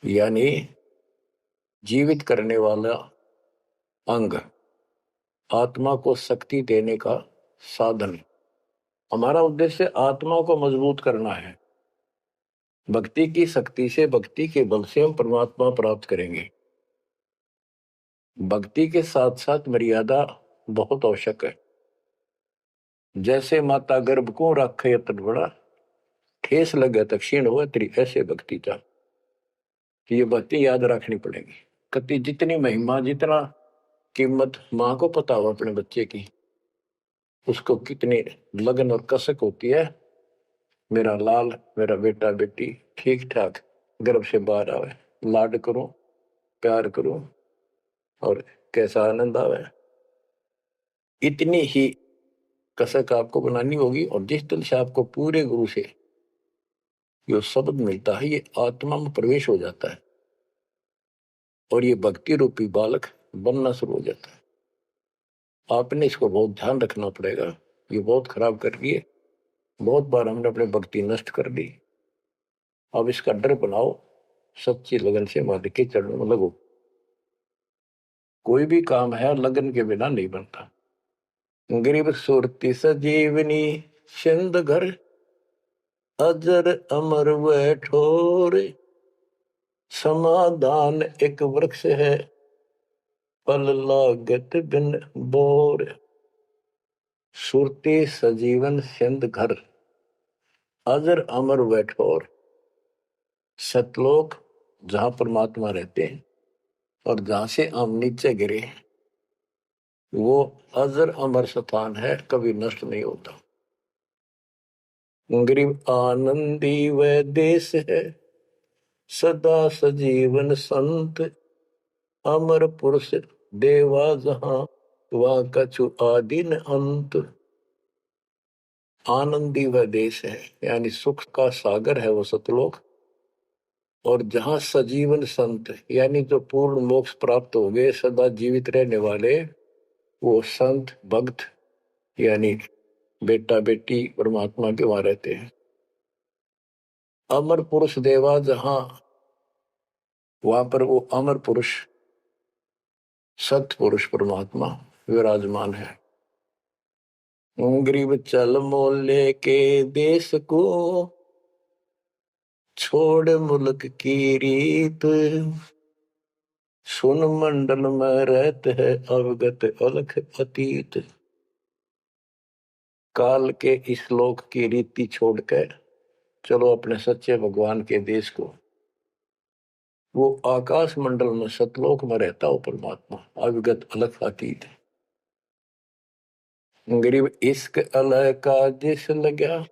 यानी जीवित करने वाला अंग, आत्मा को शक्ति देने का साधन। हमारा उद्देश्य आत्मा को मजबूत करना है। भक्ति की शक्ति से, भक्ति के बल से हम परमात्मा प्राप्त करेंगे। भक्ति के साथ साथ मर्यादा बहुत आवश्यक है। जैसे माता गर्भ को राखे यतन बड़ा, ठेस लगे तो क्षीण हो तेरी, ऐसे भक्ति चाह। ये बातें याद रखनी पड़ेगी। कति जितनी महिमा, जितना कीमत माँ को पता हो अपने बच्चे की, उसको कितनी लगन और कसक होती है। मेरा लाल, मेरा बेटा बेटी ठीक ठाक गर्भ से बाहर आवे, लाड करूं, प्यार करूं और कैसा आनंद आवे। इतनी ही कसक आपको बनानी होगी। और जिस दिल से आपको पूरे गुरु से जो शब्द मिलता है, ये आत्मा में प्रवेश हो जाता है और ये भक्ति रूपी बालक बनना शुरू हो जाता है। आपने इसको बहुत ध्यान रखना पड़ेगा। ये बहुत खराब कर रही है, बहुत बार हमने अपनी भक्ति नष्ट कर दी। अब इसका डर बनाओ, सच्ची लगन से मालिक के चरणों में लगो। कोई भी काम है लगन के बिना नहीं बनता। गरीब सुरती सजीवनी सिंध घर, अजर अमर व ठोर, समाधान एक वृक्ष है, फल लागत बिन बोर। सुरती सजीवन सिंध घर, अजर अमर व ठोर। सतलोक जहां परमात्मा रहते हैं और जहां से हम नीचे गिरे, वो अजर अमर स्थान है, कभी नष्ट नहीं होता। गरीब आनंदी वह देश है, सदा सजीवन संत, अमर पुरुष देवा जहां, वह कछु आदि न अंत। आनंदी वह देश है, यानी सुख का सागर है वो सतलोक। और जहां सजीवन संत, यानी जो पूर्ण मोक्ष प्राप्त हो गए, सदा जीवित रहने वाले, वो संत भक्त यानी बेटा बेटी परमात्मा के वहां रहते हैं। अमर पुरुष देवा जहां, वहां पर वो अमर पुरुष सत्य पुरुष परमात्मा विराजमान है। गरीब चल मोले के देश को, छोड़ मुल्क की रीत, सुन मंडल में रहते है अवगत अलख अतीत। काल के इस लोक की रीति छोड़कर चलो अपने सच्चे भगवान के देश को। वो आकाश मंडल में सतलोक में रहता हो परमात्मा, अविगत अलग अतीत। गरीब इश्क अलग का जिस लगा,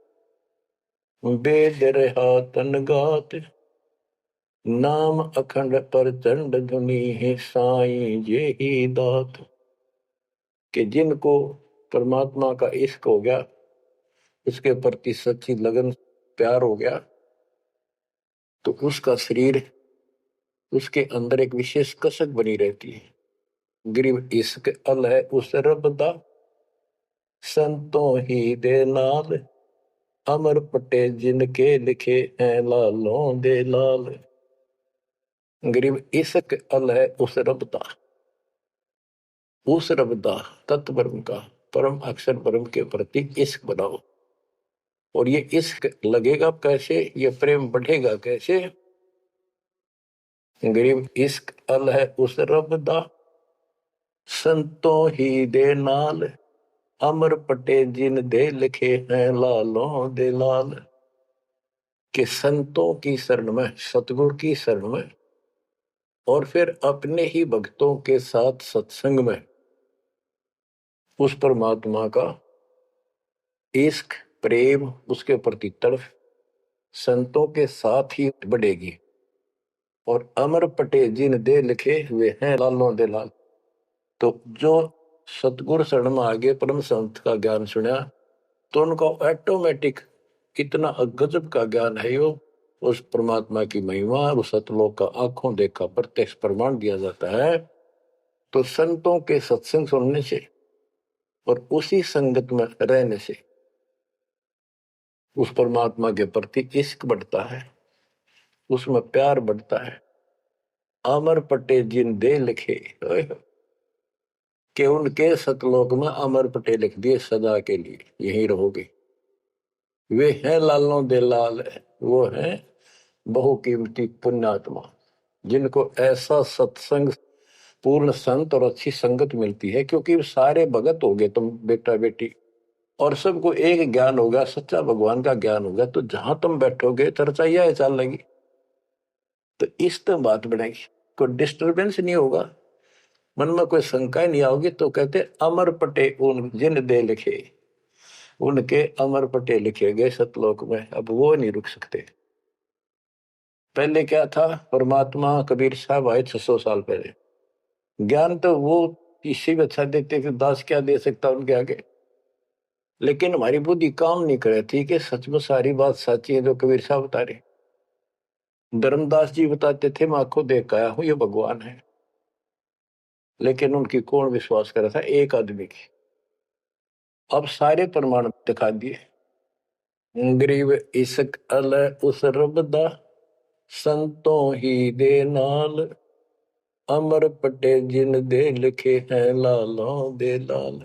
वेद रहा तन गात, नाम अखंड पर चंड धुनी है साईं ये ही दात। कि जिनको परमात्मा का इश्क हो गया, उसके प्रति सच्ची लगन प्यार हो गया, तो उसका शरीर, उसके अंदर एक विशेष कसक बनी रहती है। गरीब इश्क अल है उस रब दा, संतों ही दे नाल, अमर पटे जिनके लिखे हैं लालों दे लाल। गरीब इश्क अल है उस रब दा, उस रब दा तत्व ब्रह्म का, परम अक्षर ब्रह्म के प्रति इश्क बनाओ। और ये इश्क लगेगा कैसे, ये प्रेम बढ़ेगा कैसे। गरीब इश्क अल है उस रब दा, संतों ही दे नाल, अमर पटे जिन दे लिखे हैं लालों दे लाल। कि संतों की शरण में, सतगुरु की शरण में, और फिर अपने ही भक्तों के साथ सत्संग में उस परमात्मा का इश्क प्रेम, उसके प्रति तड़फ संतों के साथ ही बढ़ेगी। और अमर पटे जिन दे लिखे हुए हैं लालों दे लाल। तो जो सतगुरु शरण में आगे परम संत का ज्ञान सुना, तो उनको ऑटोमेटिक कितना गजब का ज्ञान है यो, उस परमात्मा की महिमा, उस सतलोक का आंखों देखा प्रत्यक्ष प्रमाण दिया जाता है। तो संतों के सत्संग सुनने से और उसी संगत में रहने से उस परमात्मा के प्रति इश्क बढ़ता है, उसमें प्यार बढ़ता है। अमर पटे जिन दे लिखे, कि उनके सतलोक में अमर पटे लिख दिए सदा के लिए, यही रहोगे। वे हैं लालों दे लाल, वो हैं बहुकीमती पुण्यात्मा, जिनको ऐसा सत्संग, पूर्ण संत और अच्छी संगत मिलती है। क्योंकि सारे भगत हो गए तुम बेटा बेटी, और सबको एक ज्ञान होगा, सच्चा भगवान का ज्ञान होगा, तो जहां तुम बैठोगे चर्चा यह चल लगी, तो इस तो बात बढ़ेगी, कोई डिस्टर्बेंस नहीं होगा, मन में कोई शंका नहीं आओगी। तो कहते अमर पटे उन जिन दे लिखे, उनके अमर पटे लिखे गए सतलोक में, अब वो नहीं रुक सकते। पहले क्या था, परमात्मा कबीर साहब आए 600 साल पहले, ज्ञान तो वो किसी भी अच्छा देते थे, दास क्या दे सकता उनके आगे। लेकिन हमारी बुद्धि काम नहीं करे थी कि सच में सारी बात सच्ची है जो कबीर साहब बता रहे। धर्मदास जी बताते थे, मैं आंखों देख आया हूं ये भगवान है, लेकिन उनकी कौन विश्वास कर रहा था, एक आदमी की। अब सारे प्रमाण दिखा दिए। गरीब इश्क अल उस रब दा, संतों ही दे नाल, अमर पटे जिन दे लिखे हैं लालों दे लाल।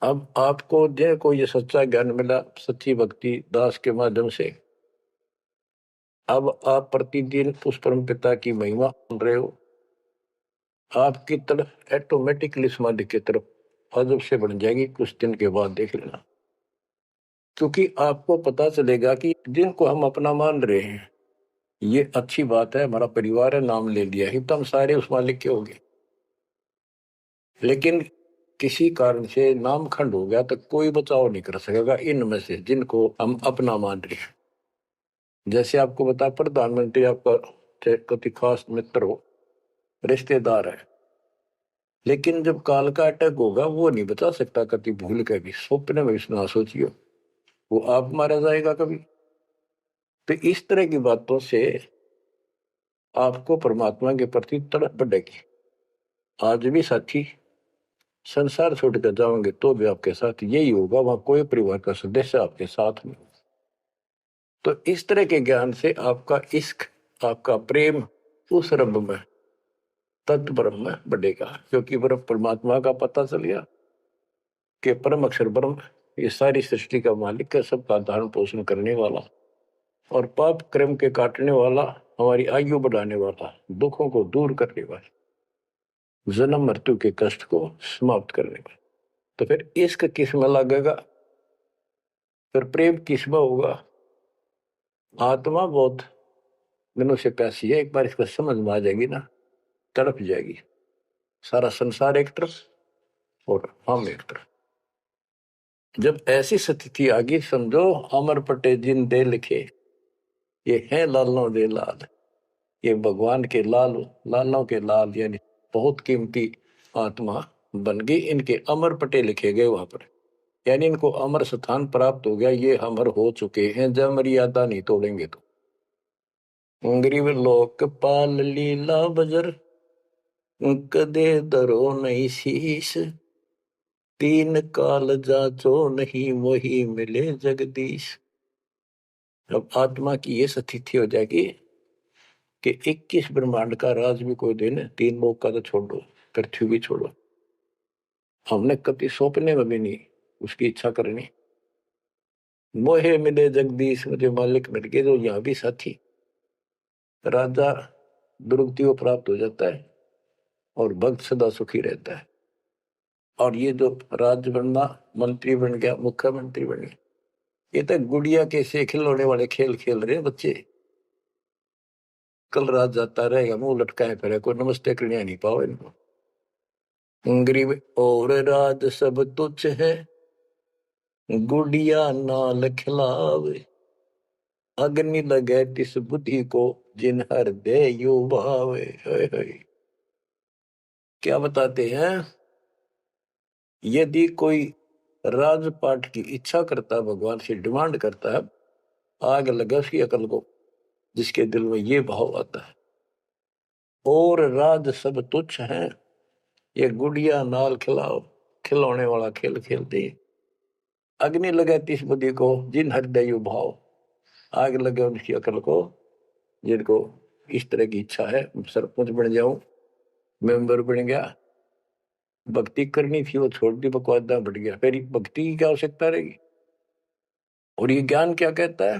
अब आपको देखो ये सच्चा ज्ञान मिला सच्ची भक्ति दास के माध्यम से। अब आप प्रतिदिन उस परम पिता की महिमा सुन रहे हो, आपकी तरफ ऑटोमेटिकली समाधि की तरफ अजब से बढ़ जाएगी, कुछ दिन के बाद देख लेना। क्योंकि आपको पता चलेगा कि जिनको हम अपना मान रहे हैं, ये अच्छी बात है, हमारा परिवार है, नाम ले लिया ही तो हम सारे उस मालिक के हो गए। लेकिन किसी कारण से नाम खंड हो गया तो कोई बचाव नहीं कर सकेगा इनमें से जिनको हम अपना मान रहे हैं। जैसे आपको बता, प्रधानमंत्री आपका कति खास मित्र हो, रिश्तेदार है, लेकिन जब काल का अटैक होगा वो नहीं बचा सकता कति भूल के भी, स्वप्न में भी ना सोचियो, वो आप मारा जाएगा कभी। तो इस तरह की बातों से आपको परमात्मा के प्रति तड़प बढ़ेगी। आज भी साथी संसार छोड़कर जाओगे तो भी आपके साथ यही होगा, वहां कोई परिवार का सदस्य आपके साथ नहीं। तो इस तरह के ज्ञान से आपका इश्क, आपका प्रेम उस रब में, तत्व ब्रह्म में बढ़ेगा, क्योंकि ब्रह्म परमात्मा का पता चल गया कि परम अक्षर ब्रह्म ये सारी सृष्टि का मालिक है, सबका धारण पोषण करने वाला और पाप कर्म के काटने वाला, हमारी आयु बढ़ाने वाला, दुखों को दूर करने वाला, जन्म मृत्यु के कष्ट को समाप्त करने वाला। तो फिर इश्क किसमें लगेगा, फिर प्रेम किसमें होगा। आत्मा बहुत दिनों से प्यासी है, एक बार इसको समझ में आ जाएगी ना, तड़प जाएगी। सारा संसार एक तरफ और हम एक तरफ। जब ऐसी स्थिति आ गई, समझो अमर पटे जिन दे लिखे, ये है लालों दे लाल, ये भगवान के लाल, लालों के लाल, यानी बहुत कीमती आत्मा बन गई, इनके अमर पटे लिखे गए वहां पर, यानी इनको अमर स्थान प्राप्त हो गया, ये अमर हो चुके हैं, जब मर्यादा नहीं तोड़ेंगे तो। गरीब लोकपाल लीला बजर, कदे दरो नहीं शीश, तीन काल जाचो नहीं वही मिले जगदीश। अब आत्मा की ये स्थिति हो जाएगी कि 21 ब्रह्मांड का राज भी कोई देने, तीन लोग का तो छोड़ो, पृथ्वी भी छोड़ो, हमने कभी सौंपने में भी नहीं उसकी इच्छा करनी। मोहे मिले जगदीश, मुझे मालिक मिल गए, जो यहाँ भी साथी, राजा दुर्गति को प्राप्त हो जाता है और भक्त सदा सुखी रहता है। और ये जो राज बनना, मंत्री बन गया, मुख्यमंत्री बन गया, ये तो गुड़िया के से खिलौने वाले खेल खेल रहे बच्चे। कल रात जाता रहेगा, मुंह लटकाए फिरे, कोई नमस्ते करने नहीं पाओ इनको। गरीब और राज सब तुच्छ है, गुड़िया नाल खिलावे, अग्नि लगे तिस बुद्धि को, जिन हृदय यू भावे। क्या बताते हैं, यदि कोई राजपाट की इच्छा करता है, भगवान से डिमांड करता है, आग लगा उसकी अकल को, जिसके दिल में ये भाव आता है, और राज सब तुच्छ हैं, ये गुड़िया नाल खिलाओ, खिलौने वाला खेल खेलते। अग्नि लगे तिस बुद्धि को, जिन हृदय यू भाव, आग लगे उनकी अकल को, जिनको इस तरह की इच्छा है, सरपंच बन जाऊं, मेंबर बन गया, भक्ति करनी थी वो छोड़ दी, बकवादा बढ़ गया, फिर भक्ति की क्या आवश्यकता रहेगी। और ये ज्ञान क्या कहता है,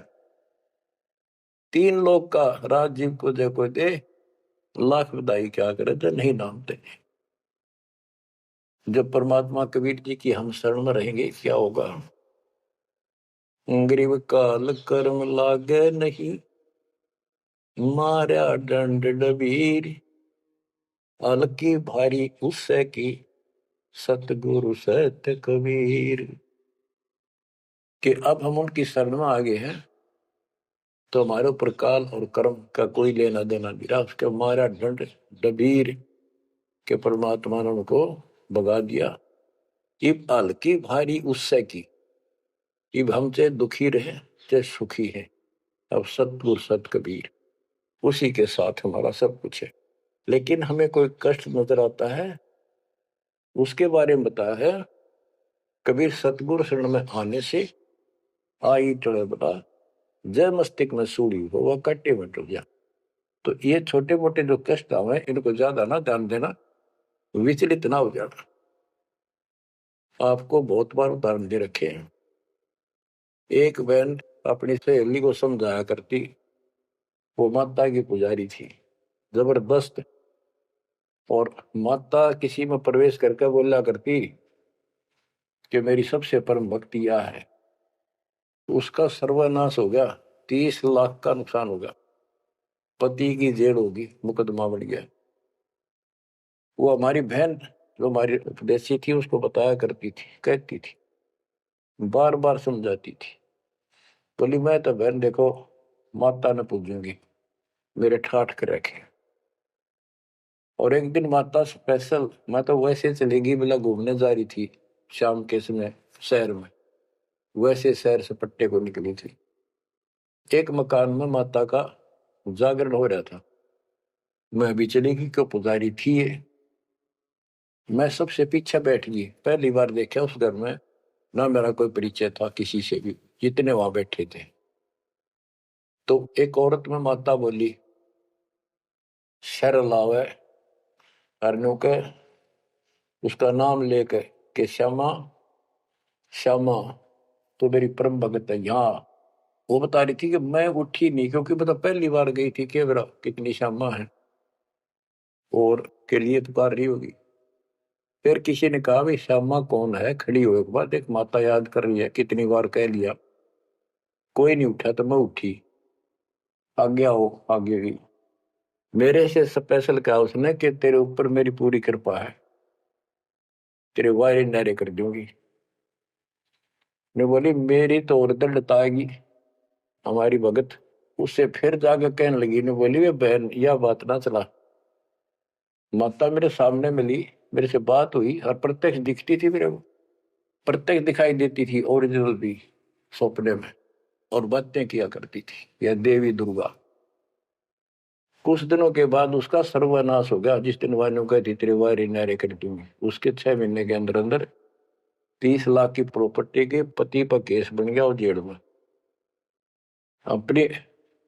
तीन लोग का राज जीव को जय कोई दे, लाख बधाई क्या करे तो नहीं नामते। जब परमात्मा कबीर जी की हम शरण में रहेंगे, क्या होगा, गरीब काल कर्म लागे नहीं, मारा दंड डबीर, अलकी भारी उससे की, सतगुरु सत्य कबीर। कि अब हम उनकी शरण में आ गए हैं, तो हमारे ऊपर काल और कर्म का कोई लेना देना नहीं रहा, उसके मारा दंड डबीर के परमात्मा ने उनको भगा दिया। इब हल्की भारी उससे की, इब हम चाहे दुखी रहे चाहे सुखी है, अब सतगुरु सत कबीर, उसी के साथ हमारा सब कुछ है। लेकिन हमें कोई कष्ट नजर आता है, उसके बारे में बताया है कबीर, सतगुरु शरण में आने से आई चढ़े बता, जय मस्तिष्क में सूड़ी हो वह कट्टे में टूट जा। तो ये छोटे मोटे जो कष्ट आवे, इनको ज्यादा ना ध्यान देना, विचलित ना हो जाना। आपको बहुत बार उदाहरण दे रखे हैं। एक बहन अपनी सहेली को समझाया करती, वो माता की पुजारी थी जबरदस्त, और माता किसी में प्रवेश करके बोला करती कि मेरी सबसे परम भक्ति यह है, उसका सर्वनाश हो गया, 30 लाख का नुकसान होगा, पति की जेल होगी, मुकदमा बढ़ गया। वो हमारी बहन जो हमारी उपदेशी थी उसको बताया करती थी, कहती थी, बार बार समझाती थी, बोली मैं तो बहन देखो माता ने पूजूंगी, मेरे ठाठ कर रखे। और एक दिन माता स्पेशल, मैं तो वैसे चलेगी बिला घूमने जा रही थी शाम के समय शहर में, वैसे शहर से पट्टे को निकली थी। एक मकान में माता का जागरण हो रहा था, मैं भी चलेगी क्यों, पुजारी थी ये। मैं सबसे पीछे बैठ गई, पहली बार देखा उस घर में, ना मेरा कोई परिचय था किसी से भी, जितने वहां बैठे थे। तो एक औरत में माता बोली, शर लावे अरनू के उसका नाम लेके कि श्यामा श्यामा तो मेरी परम भगत है यहाँ। वो बता रही थी कि मैं उठी नहीं क्योंकि बता पहली बार गई थी कि मेरा कितनी श्यामा है और के लिए पुकार रही होगी। फिर किसी ने कहा भाई श्यामा कौन है, खड़ी हो एक बार देख, माता याद कर रही है, कितनी बार कह लिया, कोई नहीं उठा तो मैं उठी, आगे आओ आगे गई। मेरे से स्पेशल कहा उसने कि तेरे ऊपर मेरी पूरी कृपा है, तेरे वायरे नारे कर दूंगी। ने बोली मेरी तो और दंडताएगी हमारी भगत। उससे फिर जाके कहने लगी, ने बोली वे बहन यह बात ना चला, माता मेरे सामने मिली, मेरे से बात हुई और प्रत्यक्ष दिखती थी मेरे को, प्रत्यक्ष दिखाई देती थी ओरिजिनल भी सपने में, और बातें किया करती थी यह देवी दुर्गा। कुछ दिनों के बाद उसका सर्वनाश हो गया। जिस दिन वायु कहती तेरे वायरे नारे कर दूंगी, उसके 6 महीने के अंदर अंदर 30 लाख की प्रॉपर्टी के पति पर केस बन गया और जेल में। अपनी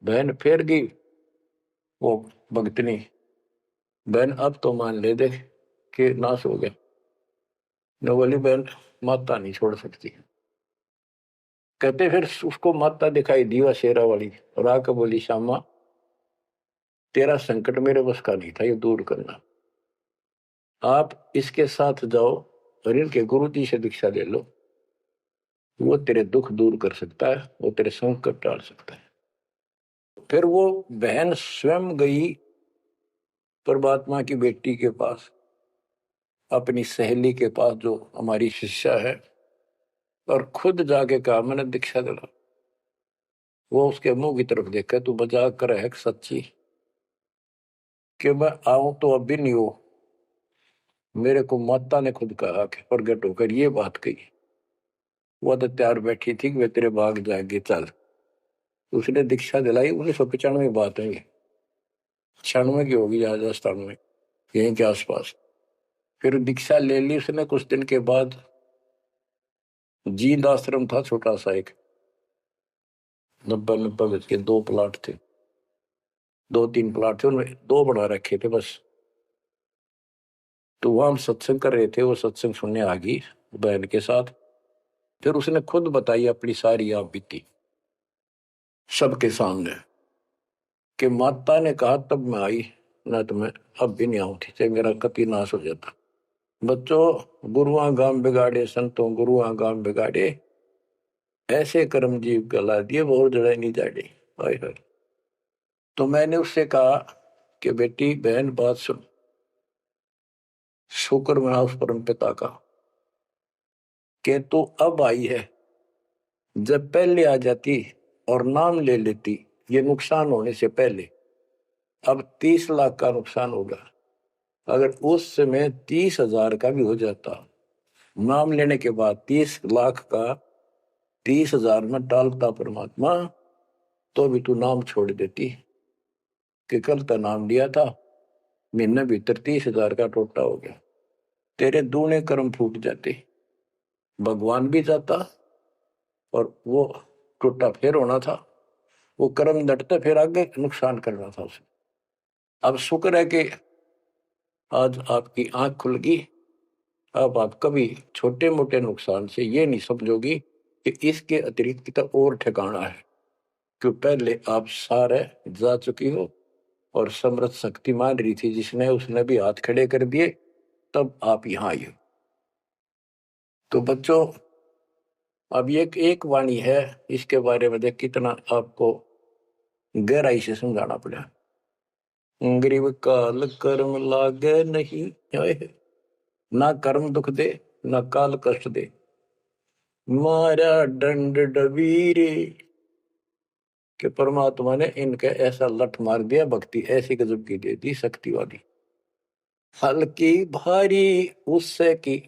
बहन फेर गई वो भगतनी, बहन अब तो मान ले दे कि नाश हो गया। न बोली बहन माता नहीं छोड़ सकती। कहते फिर उसको माता दिखाई दी वह शेरा वाली, और आकर बोली श्यामा तेरा संकट मेरे बस का नहीं था ये दूर करना, आप इसके साथ जाओ और इनके गुरु जी से दीक्षा ले लो, वो तेरे दुख दूर कर सकता है, वो तेरे संकट टाल सकता है। फिर वो बहन स्वयं गई परमात्मा की बेटी के पास, अपनी सहेली के पास जो हमारी शिष्या है, और खुद जाके कहा मैंने दीक्षा दिला। वो उसके मुंह की तरफ देखा, तू मजाक कर है सच्ची कि मैं आऊं तो अब भी नहीं हो, मेरे को माता ने खुद कहा कि प्रगट होकर ये बात कही। वो तो तैयार बैठी थी कि वे तेरे भाग जाएंगे चल। उसने दीक्षा दिलाई 1995 बात है, 96 की होगी या 97 यहीं के आसपास। फिर दीक्षा ले ली उसने। कुछ दिन के बाद जींद आश्रम था छोटा सा एक, 90 गज के 2 प्लाट थे, 2-3 प्लाट थे, उनमें 2 बना रखे थे बस। तो वहां हम सत्संग कर रहे थे, वो सत्संग सुनने आ गई बहन के साथ। फिर उसने खुद बताई अपनी सारी आप बीती सबके सामने कि माता ने कहा तब मैं आई, ना तो मैं अब भी नहीं आऊंगी, चाहे मेरा कति नाश हो जाता। बच्चों गुरुआ गांव बिगाड़े संतों गुरुआ गांव बिगाड़े, ऐसे कर्म जीव गला दिए बहुत जड़ा नहीं जाड़े। हाय हाय। तो मैंने उससे कहा कि बेटी बहन बात सुन, शुक्र मना उस परम पिता का कि तू अब आई है, जब पहले आ जाती और नाम ले लेती ये नुकसान होने से पहले, अब 30 लाख का नुकसान होगा। अगर उस समय 30,000 का भी हो जाता, नाम लेने के बाद 30 लाख का 30,000 में डालता परमात्मा, तो भी तू नाम छोड़ देती कि कल का नाम लिया था, महीने भीतर 30,000 का टोटा हो गया, तेरे दूने कर्म फूट जाते, भगवान भी जाता और वो टोटा फिर होना था, वो कर्म डटते फिर आगे नुकसान करना था उसे। अब शुक्र है कि आज आपकी आंख खुल गई। अब आप कभी छोटे मोटे नुकसान से ये नहीं समझोगी कि इसके अतिरिक्त कितना और ठिकाना है, क्यों पहले आप सारे जा चुकी हो और समृद्ध शक्ति मान रही थी जिसने, उसने भी हाथ खड़े कर दिए, तब आप यहां आई हो। तो बच्चों अब ये एक वाणी है, इसके बारे में देख कितना आपको गहराई से समझाना पड़ा। गरीब काल कर्म लागे नहीं, ना कर्म दुख दे ना काल कष्ट दे, मारा दंड डबीरे। कि परमात्मा ने इनके ऐसा लठ मार दिया, भक्ति ऐसी गजब की दे दी शक्ति वाली। हल्की भारी उससे की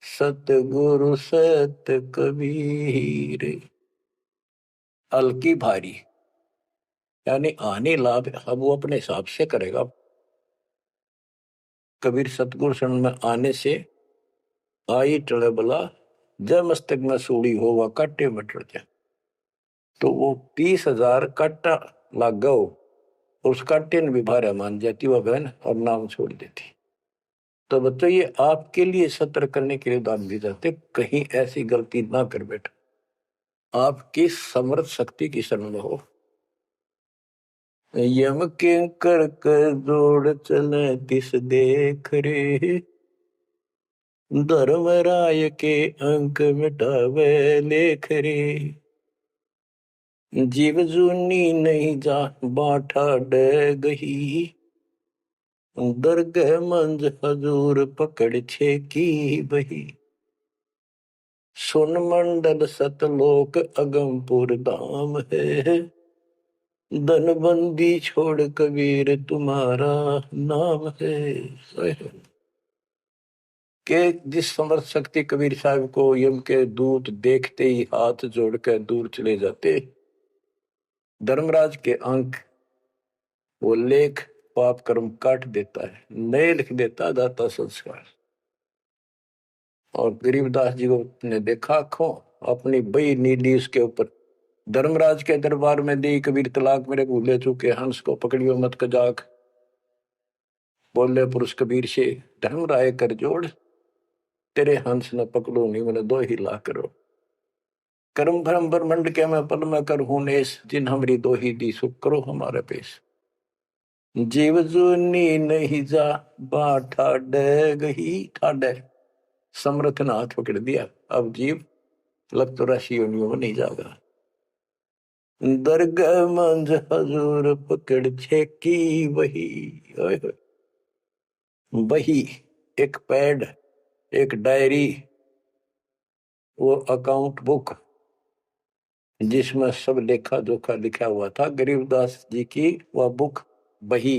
सतगुरु सत कबीर। हल्की भारी यानी आने लाभ अब वो अपने हिसाब से करेगा। कबीर सतगुरु शरण में आने से आई टले बला, जब मस्तक में सूड़ी हो वह काटे में टल जाए। तो वो 30,000 काटा लाग गो, उसका टिन भी भारा मान जाती वह बहन और नाम छोड़ देती। तो बच्चों ये आपके लिए सतर्क करने के लिए दान दी जाते, कहीं ऐसी गलती ना कर बैठो, आपकी समर्थ शक्ति की शरण में हो। यम के कर कर जोड़ चले तिस देख रे, धर्मराय के अंक मिटावे लेख रे, जीव जूनी नहीं जा बाठा डे गही, दरगह मंज हजूर पकड़ छे की बही, सुन मंडल सतलोक अगमपुर धाम है, धनबंदी छोड़ कबीर तुम्हारा नाम है। के जिस समर्थ शक्ति कबीर साहब को यम के दूत देखते ही हाथ जोड़कर दूर चले जाते, धर्मराज के अंक वो लेख पाप कर्म काट देता है, नए लिख देता दाता संस्कार। और गरीबदास जी को ने देखा आंखों, अपनी बई नीली उसके ऊपर, धर्मराज के दरबार में दी कबीर तलाक मेरे भूले चुके, हंस को पकड़ियो मत कजाक, बोले पुरुष कबीर से धर्मराय कर जोड़, तेरे हंस न पकड़ो नहीं मैंने दो ही ला करो, कर्म भरम ब्रह्मंड के मैं पल में कर हूं नेस, जिन हमरी दो ही दी सुख करो हमारे पेश, जीव जूनी नहीं जा बाठा डे गही, ठाडे समर्थ ने हाथ पकड़ दिया, अब जीव लग तो राशि योनियों में नहीं जाएगा, दरगाह मंज हजूर पकड़ छे की वही, वही एक पैड, एक डायरी, वो अकाउंट बुक जिसमें सब लेखा जोखा लिखा हुआ था, गरीबदास जी की वह बुक बही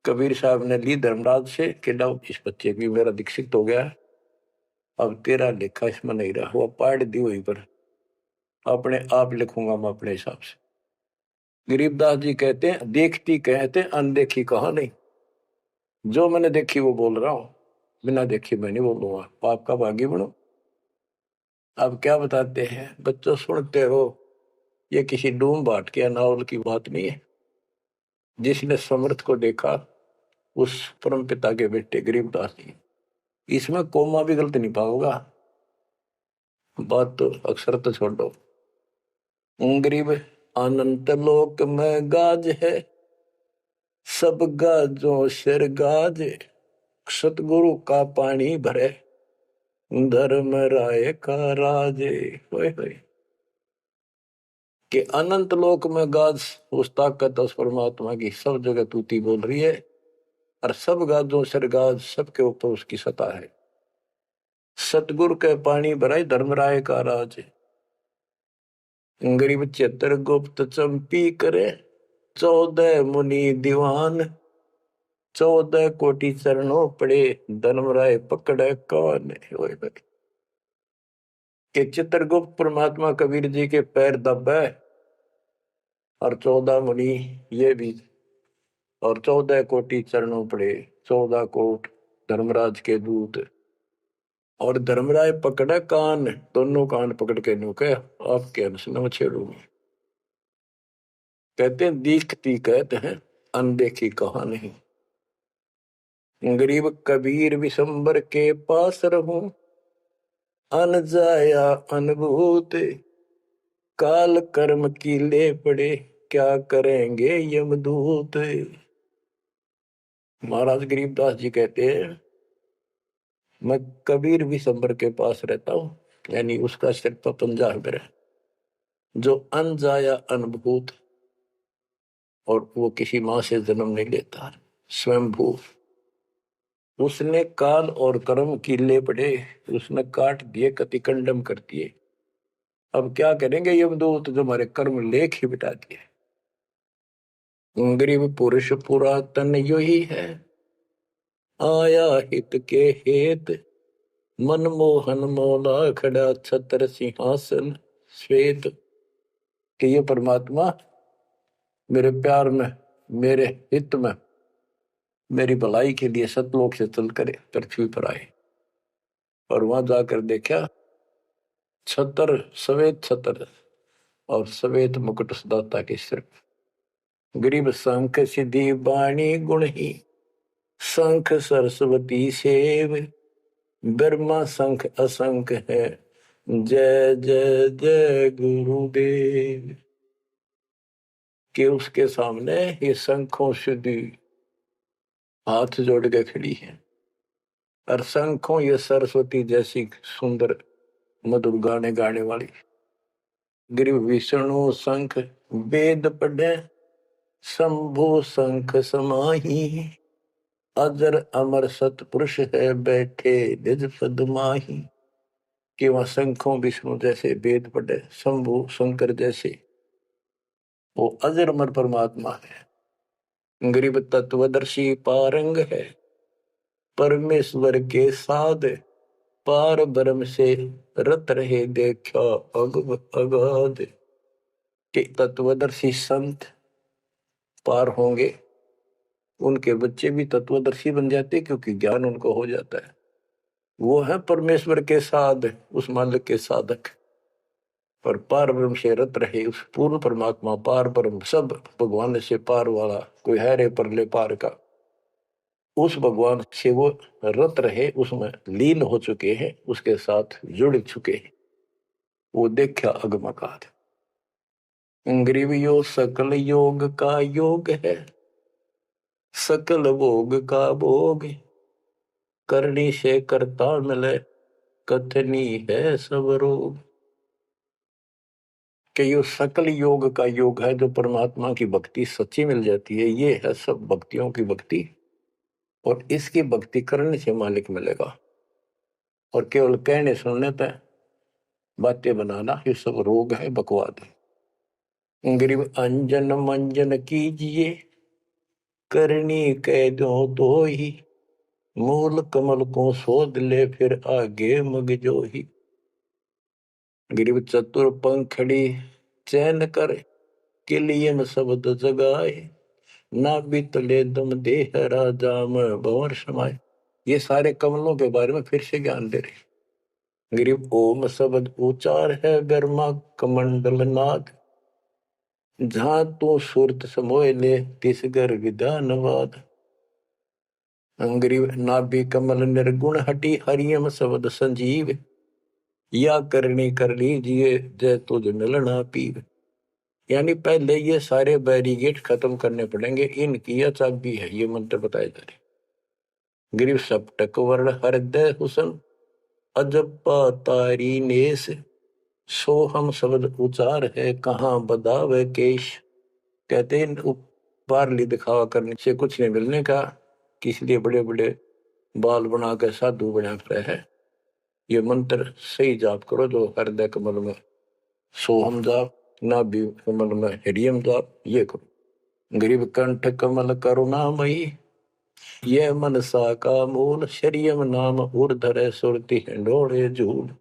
कबीर साहब ने ली धर्मराज से कि लो इस बच्चे की मेरा दीक्षित हो गया, अब तेरा लेखा इसमें नहीं रहा, वो पाड़ दी वहीं पर, अपने आप लिखूंगा मैं अपने हिसाब से। गरीबदास जी कहते हैं देखती कहते अनदेखी कहा नहीं, जो मैंने देखी वो बोल रहा हूं, बिना देखी मैं नहीं बोलूंगा, पाप का भागी बनो। अब क्या बताते हैं बच्चों, सुनते हो, ये किसी डूम बाट के नावल की बात नहीं है, जिसने समर्थ को देखा उस परम पिता के बेटे गरीबदास जी, इसमें कोमा भी गलत नहीं पाओगा, बात तो अक्सर तो छोड़ दो। गरीब अनंत लोक में गाज है, सब गाजों सिर गाज, सतगुरु का पानी भरे, धर्म राय का राजे, होए होए कि अनंत लोक में गाज उस ताकत उस परमात्मा की सब जगह तूती बोल रही है, और सब गाजों सिर गाज सबके ऊपर उसकी सत्ता है, सतगुरु के पानी भराई धर्मराय का राज, गरीब चतर गुप्त चंपी करे, 14 मुनि दीवान, 14 कोटि चरणों पड़े, धर्मराय पकड़े कौन, कि चित्रगुप्त परमात्मा कबीर जी के पैर दबे, और 14 मुनि ये भी, और 14 कोटि चरणों पड़े, 14 कोट धर्मराज के दूत, और धर्मराय पकड़े कान, दोनों कान पकड़ के नुके आपके अंश न छेड़ूंगी। कहते हैं दीखती कहते हैं अनदेखी कहा नहीं, गरीब कबीर विशंबर के पास रहूं, अन जाया अनुभूत, काल कर्म की ले पड़े, क्या करेंगे यमदूत। महाराज गरीबदास जी कहते हैं मैं कबीर विशंबर के पास रहता हूं, यानी उसका सिर पर पंजा है मेरा, जो अन जाया अनुभूत, और वो किसी माँ से जन्म नहीं लेता, स्वयंभू, उसने काल और कर्म की ले पड़े, उसने काट दिए, कतिकंडम कर दिए, अब क्या करेंगे यमदूत, जो हमारे कर्म लेख ही बिटा दिए। गरीब पुरुष पुरातन यो ही है, आया हित के हेत, मनमोहन मौला खड़ा छत्र सिंहासन श्वेत, कि ये परमात्मा मेरे प्यार में, मेरे हित में, मेरी भलाई के लिए सतलोक से चल कर पृथ्वी पर आए, और वहां जाकर देखा छतर, श्वेत छतर और श्वेत मुकुट सदाता के सिर, गरीब शंख सिद्धि बाणी गुण ही, शंख सरस्वती सेव, ब्रह्मा शंख असंख है, जय जय जय गुरुदेव। कि उसके सामने ये शंखों सिद्धि हाथ जोड़ के खड़ी है, और शंखों ये सरस्वती जैसी सुंदर मधुर गाने गाने वाली। गिरि विष्णु शंख वेद पढ़े, शंभु शंख समाही, अजर अमर सतपुरुष है बैठे निज पद माही। कि वह शंखों विष्णु जैसे वेद पढ़े, शंभु शंकर जैसे वो अजर अमर परमात्मा है। गरीब तत्वदर्शी पारंग है, परमेश्वर के साध, पार ब्रह्म से रत रहे देखा अगाध। के तत्वदर्शी संत पार होंगे, उनके बच्चे भी तत्वदर्शी बन जाते क्योंकि ज्ञान उनको हो जाता है। वो है परमेश्वर के साध, उस मालिक के साधक, पर पार ब्रह्म से रत रहे उस पूर्ण परमात्मा पार ब्रह्म सब भगवान से पार वाला कोई है रे परले पार का, उस भगवान से वो रत रहे, उसमें लीन हो चुके हैं, उसके साथ जुड़ चुके हैं। वो देखा अगमकाद। ग्रीवियो सकल योग का योग है, सकल भोग का भोग, करनी से करता मिले, कथनी है सब रोग। कि यो सकल योग का योग है, जो परमात्मा की भक्ति सच्ची मिल जाती है, ये है सब भक्तियों की भक्ति, और इसकी भक्ति करने से मालिक मिलेगा। और केवल कहने सुनने तक बातें बनाना ये सब रोग है, बकवाद है। गरीब अंजन मंजन कीजिए, करनी कह दो तो ही, मूल कमल को शोध ले फिर आगे मग जो ही। गरीब चतुर पंखड़ी चैन कर, के लिए में शब्द जगाए, ना बीतले दम देह राजा में भंवर समाये। ये सारे कमलों के बारे में फिर से ज्ञान दे रहे। गरीब ओम शब्द उचार है, गर्मा कमंडल नाद, जहां तू सुरत समोय ले तिस घर विधानवाद। गरीब नाभि कमल निर्गुण हटी, हरियम शब्द संजीव, या करनी कर लीजिए जय तुझ मिलना पीव। यानी पहले ये सारे बैरिगेट खत्म करने पड़ेंगे, इनकी यह चाबी है, ये मंत्र बताए जा रहे। गिरिव सप्तक वर्ण हृदय हुसन, अजप्पा तारी नेस, सोहम शब्द उचार है कहाँ बदावे केश। कहते हैं पारली दिखावा करने से कुछ नहीं मिलने का, इसलिए बड़े बड़े बाल बना कर साधु बना रहे हैं। ये मंत्र सही जाप करो, जो हृदय कमल में सोहम जाप, नाभि कमल में हरियम जाप, ये करो। गरीब कंठ कमल करुणामयी, ये मनसा का मूल, शरीयम नाम ऊर्धर सुरति हिंडोड़े झूल।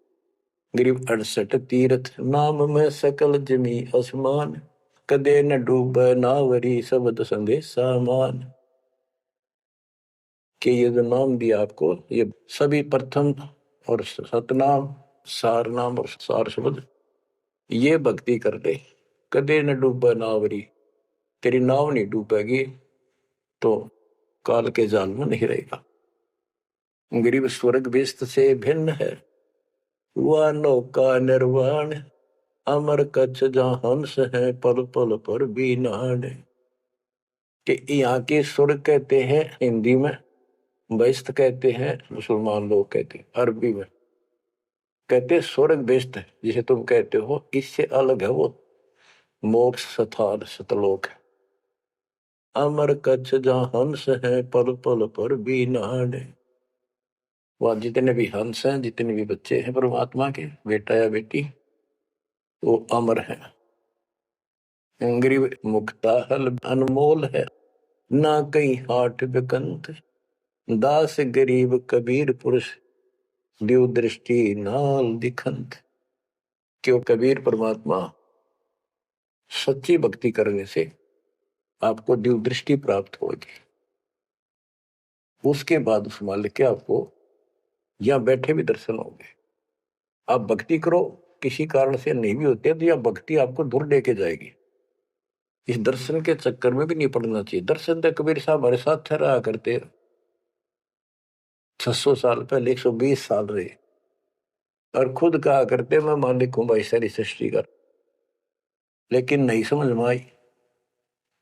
गरीब 68 तीर्थ नाम में सकल जमी आसमान, कदे न डूबे नावरी शब्द संदेशा मान। कि ये जो नाम दिया आपको, ये सभी प्रथम और सतनाम, सार नाम और सार शब्द, ये भक्ति कर ले, कदे न डूबे नावरी, तेरी नाव नहीं डूबेगी तो काल के जाल में नहीं रहेगा। गरीब स्वर्ग बेस्त से भिन्न है, वह नौका निर्वाण, अमर कच्छ जहां हंस है पल पल पर भी नाण। कि यहाँ के स्वर्ग कहते हैं हिंदी में, बेस्त कहते हैं मुसलमान लोग कहते हैं, अरबी में कहते हैं स्वर्ग बेस्त है, जिसे तुम कहते हो, इससे अलग है वो मोक्ष स्थान सतलोक है। अमर कच्छ जहां हंस है पल पल पर भी नाण। वह जितने भी हंस हैं, जितने भी बच्चे हैं परमात्मा के, बेटा या बेटी, वो अमर है। गरीब मुक्ता हल अनमोल है, ना कहीं हाट बिकंत, दास गरीब कबीर पुरुष, दिव दृष्टि नाल दिखंत। क्यों कबीर परमात्मा सच्ची भक्ति करने से आपको दिव दृष्टि प्राप्त होगी। उसके बाद उस मालिक के आपको यहां बैठे भी दर्शन होंगे। आप भक्ति करो, किसी कारण से नहीं भी होते तो यह भक्ति आपको दूर लेके जाएगी। इस दर्शन के चक्कर में भी नहीं पड़ना चाहिए। दर्शन तो कबीर साहब हमारे साथ रहा करते, 600 साल पहले, 120 साल रहे, और खुद कहा करते मैं मालिक हूं भाई सारी सृष्टि का। लेकिन नहीं समझ में आई।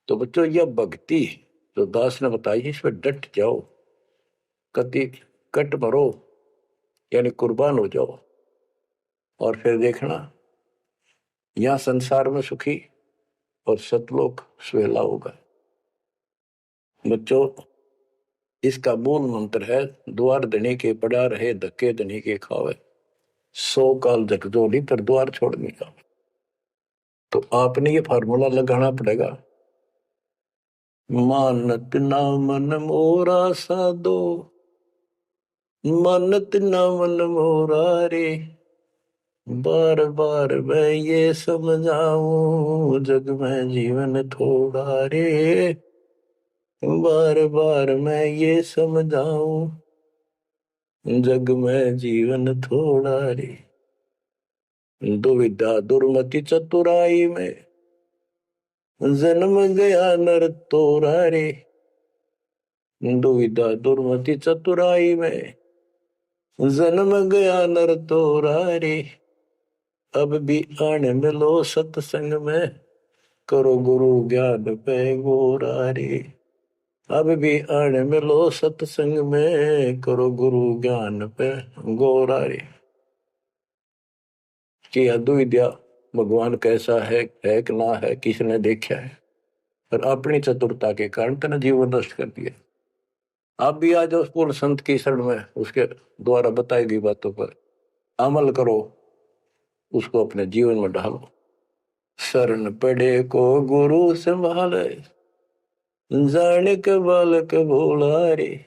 तो बच्चों यह भक्ति जो दास ने बताई, इस पर डट जाओ, कति कट मरो, यानी कुर्बान हो जाओ, और फिर देखना यहां संसार में सुखी और सतलोक सुहेला होगा। बच्चों इसका मूल मंत्र है, द्वार धनी के पड़ा रहे, धक्के धनी के खावे, 100 काल झकझोली तर द्वार छोड़ने का। तो आपने ये फार्मूला लगाना पड़ेगा, मानत ना मन मोरा साधो, मानत ना मन मोरा रे, बार बार मैं ये समझाऊं, जग में जीवन थोड़ा रे, बार बार मैं ये समझाऊं, जग में जीवन थोड़ा रे। दुविधा दुर्मति चतुराई में, जन्म गया नर तोरा रे, दुविधा दुर्मति चतुराई में, जन्म गया नर तोरा रे, अब भी आने मिलो सत्संग में, करो गुरु ज्ञान पे गोरा रे, अब भी आने मिलो सत्संग में, करो गुरु ज्ञान पे गोरा रे। कि अद्विद्या भगवान कैसा है कि ना है, किसने देखा है, पर अपनी चतुरता के कारण तेने जीवन नष्ट कर दिया। आप भी आ जाओ पूर्ण संत की शरण में, उसके द्वारा बताई गई बातों पर अमल करो, उसको अपने जीवन में ढालो। शरण पड़े को गुरु संभाले, जाने के बालक भोला रे,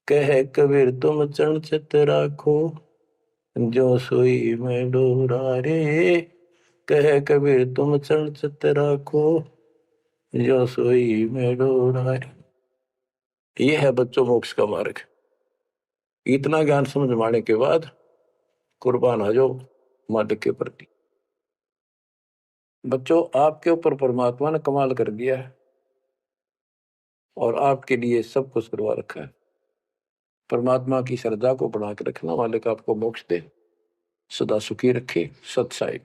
कहे कबीर तुम चरण चित राखो, जो सोई में डोरा रे, कहे कबीर तुम चरण चित राखो, जो सोई में डोरा रे। ये है बच्चों मोक्ष का मार्ग। इतना ज्ञान समझ माने के बाद कुर्बान हो जाओ मालिक के प्रति। बच्चों आपके ऊपर परमात्मा ने कमाल कर दिया है और आपके लिए सब कुछ करवा रखा है। परमात्मा की श्रद्धा को बना के रखना, मालिक आपको मोक्ष दे, सदा सुखी रखे। सत साई।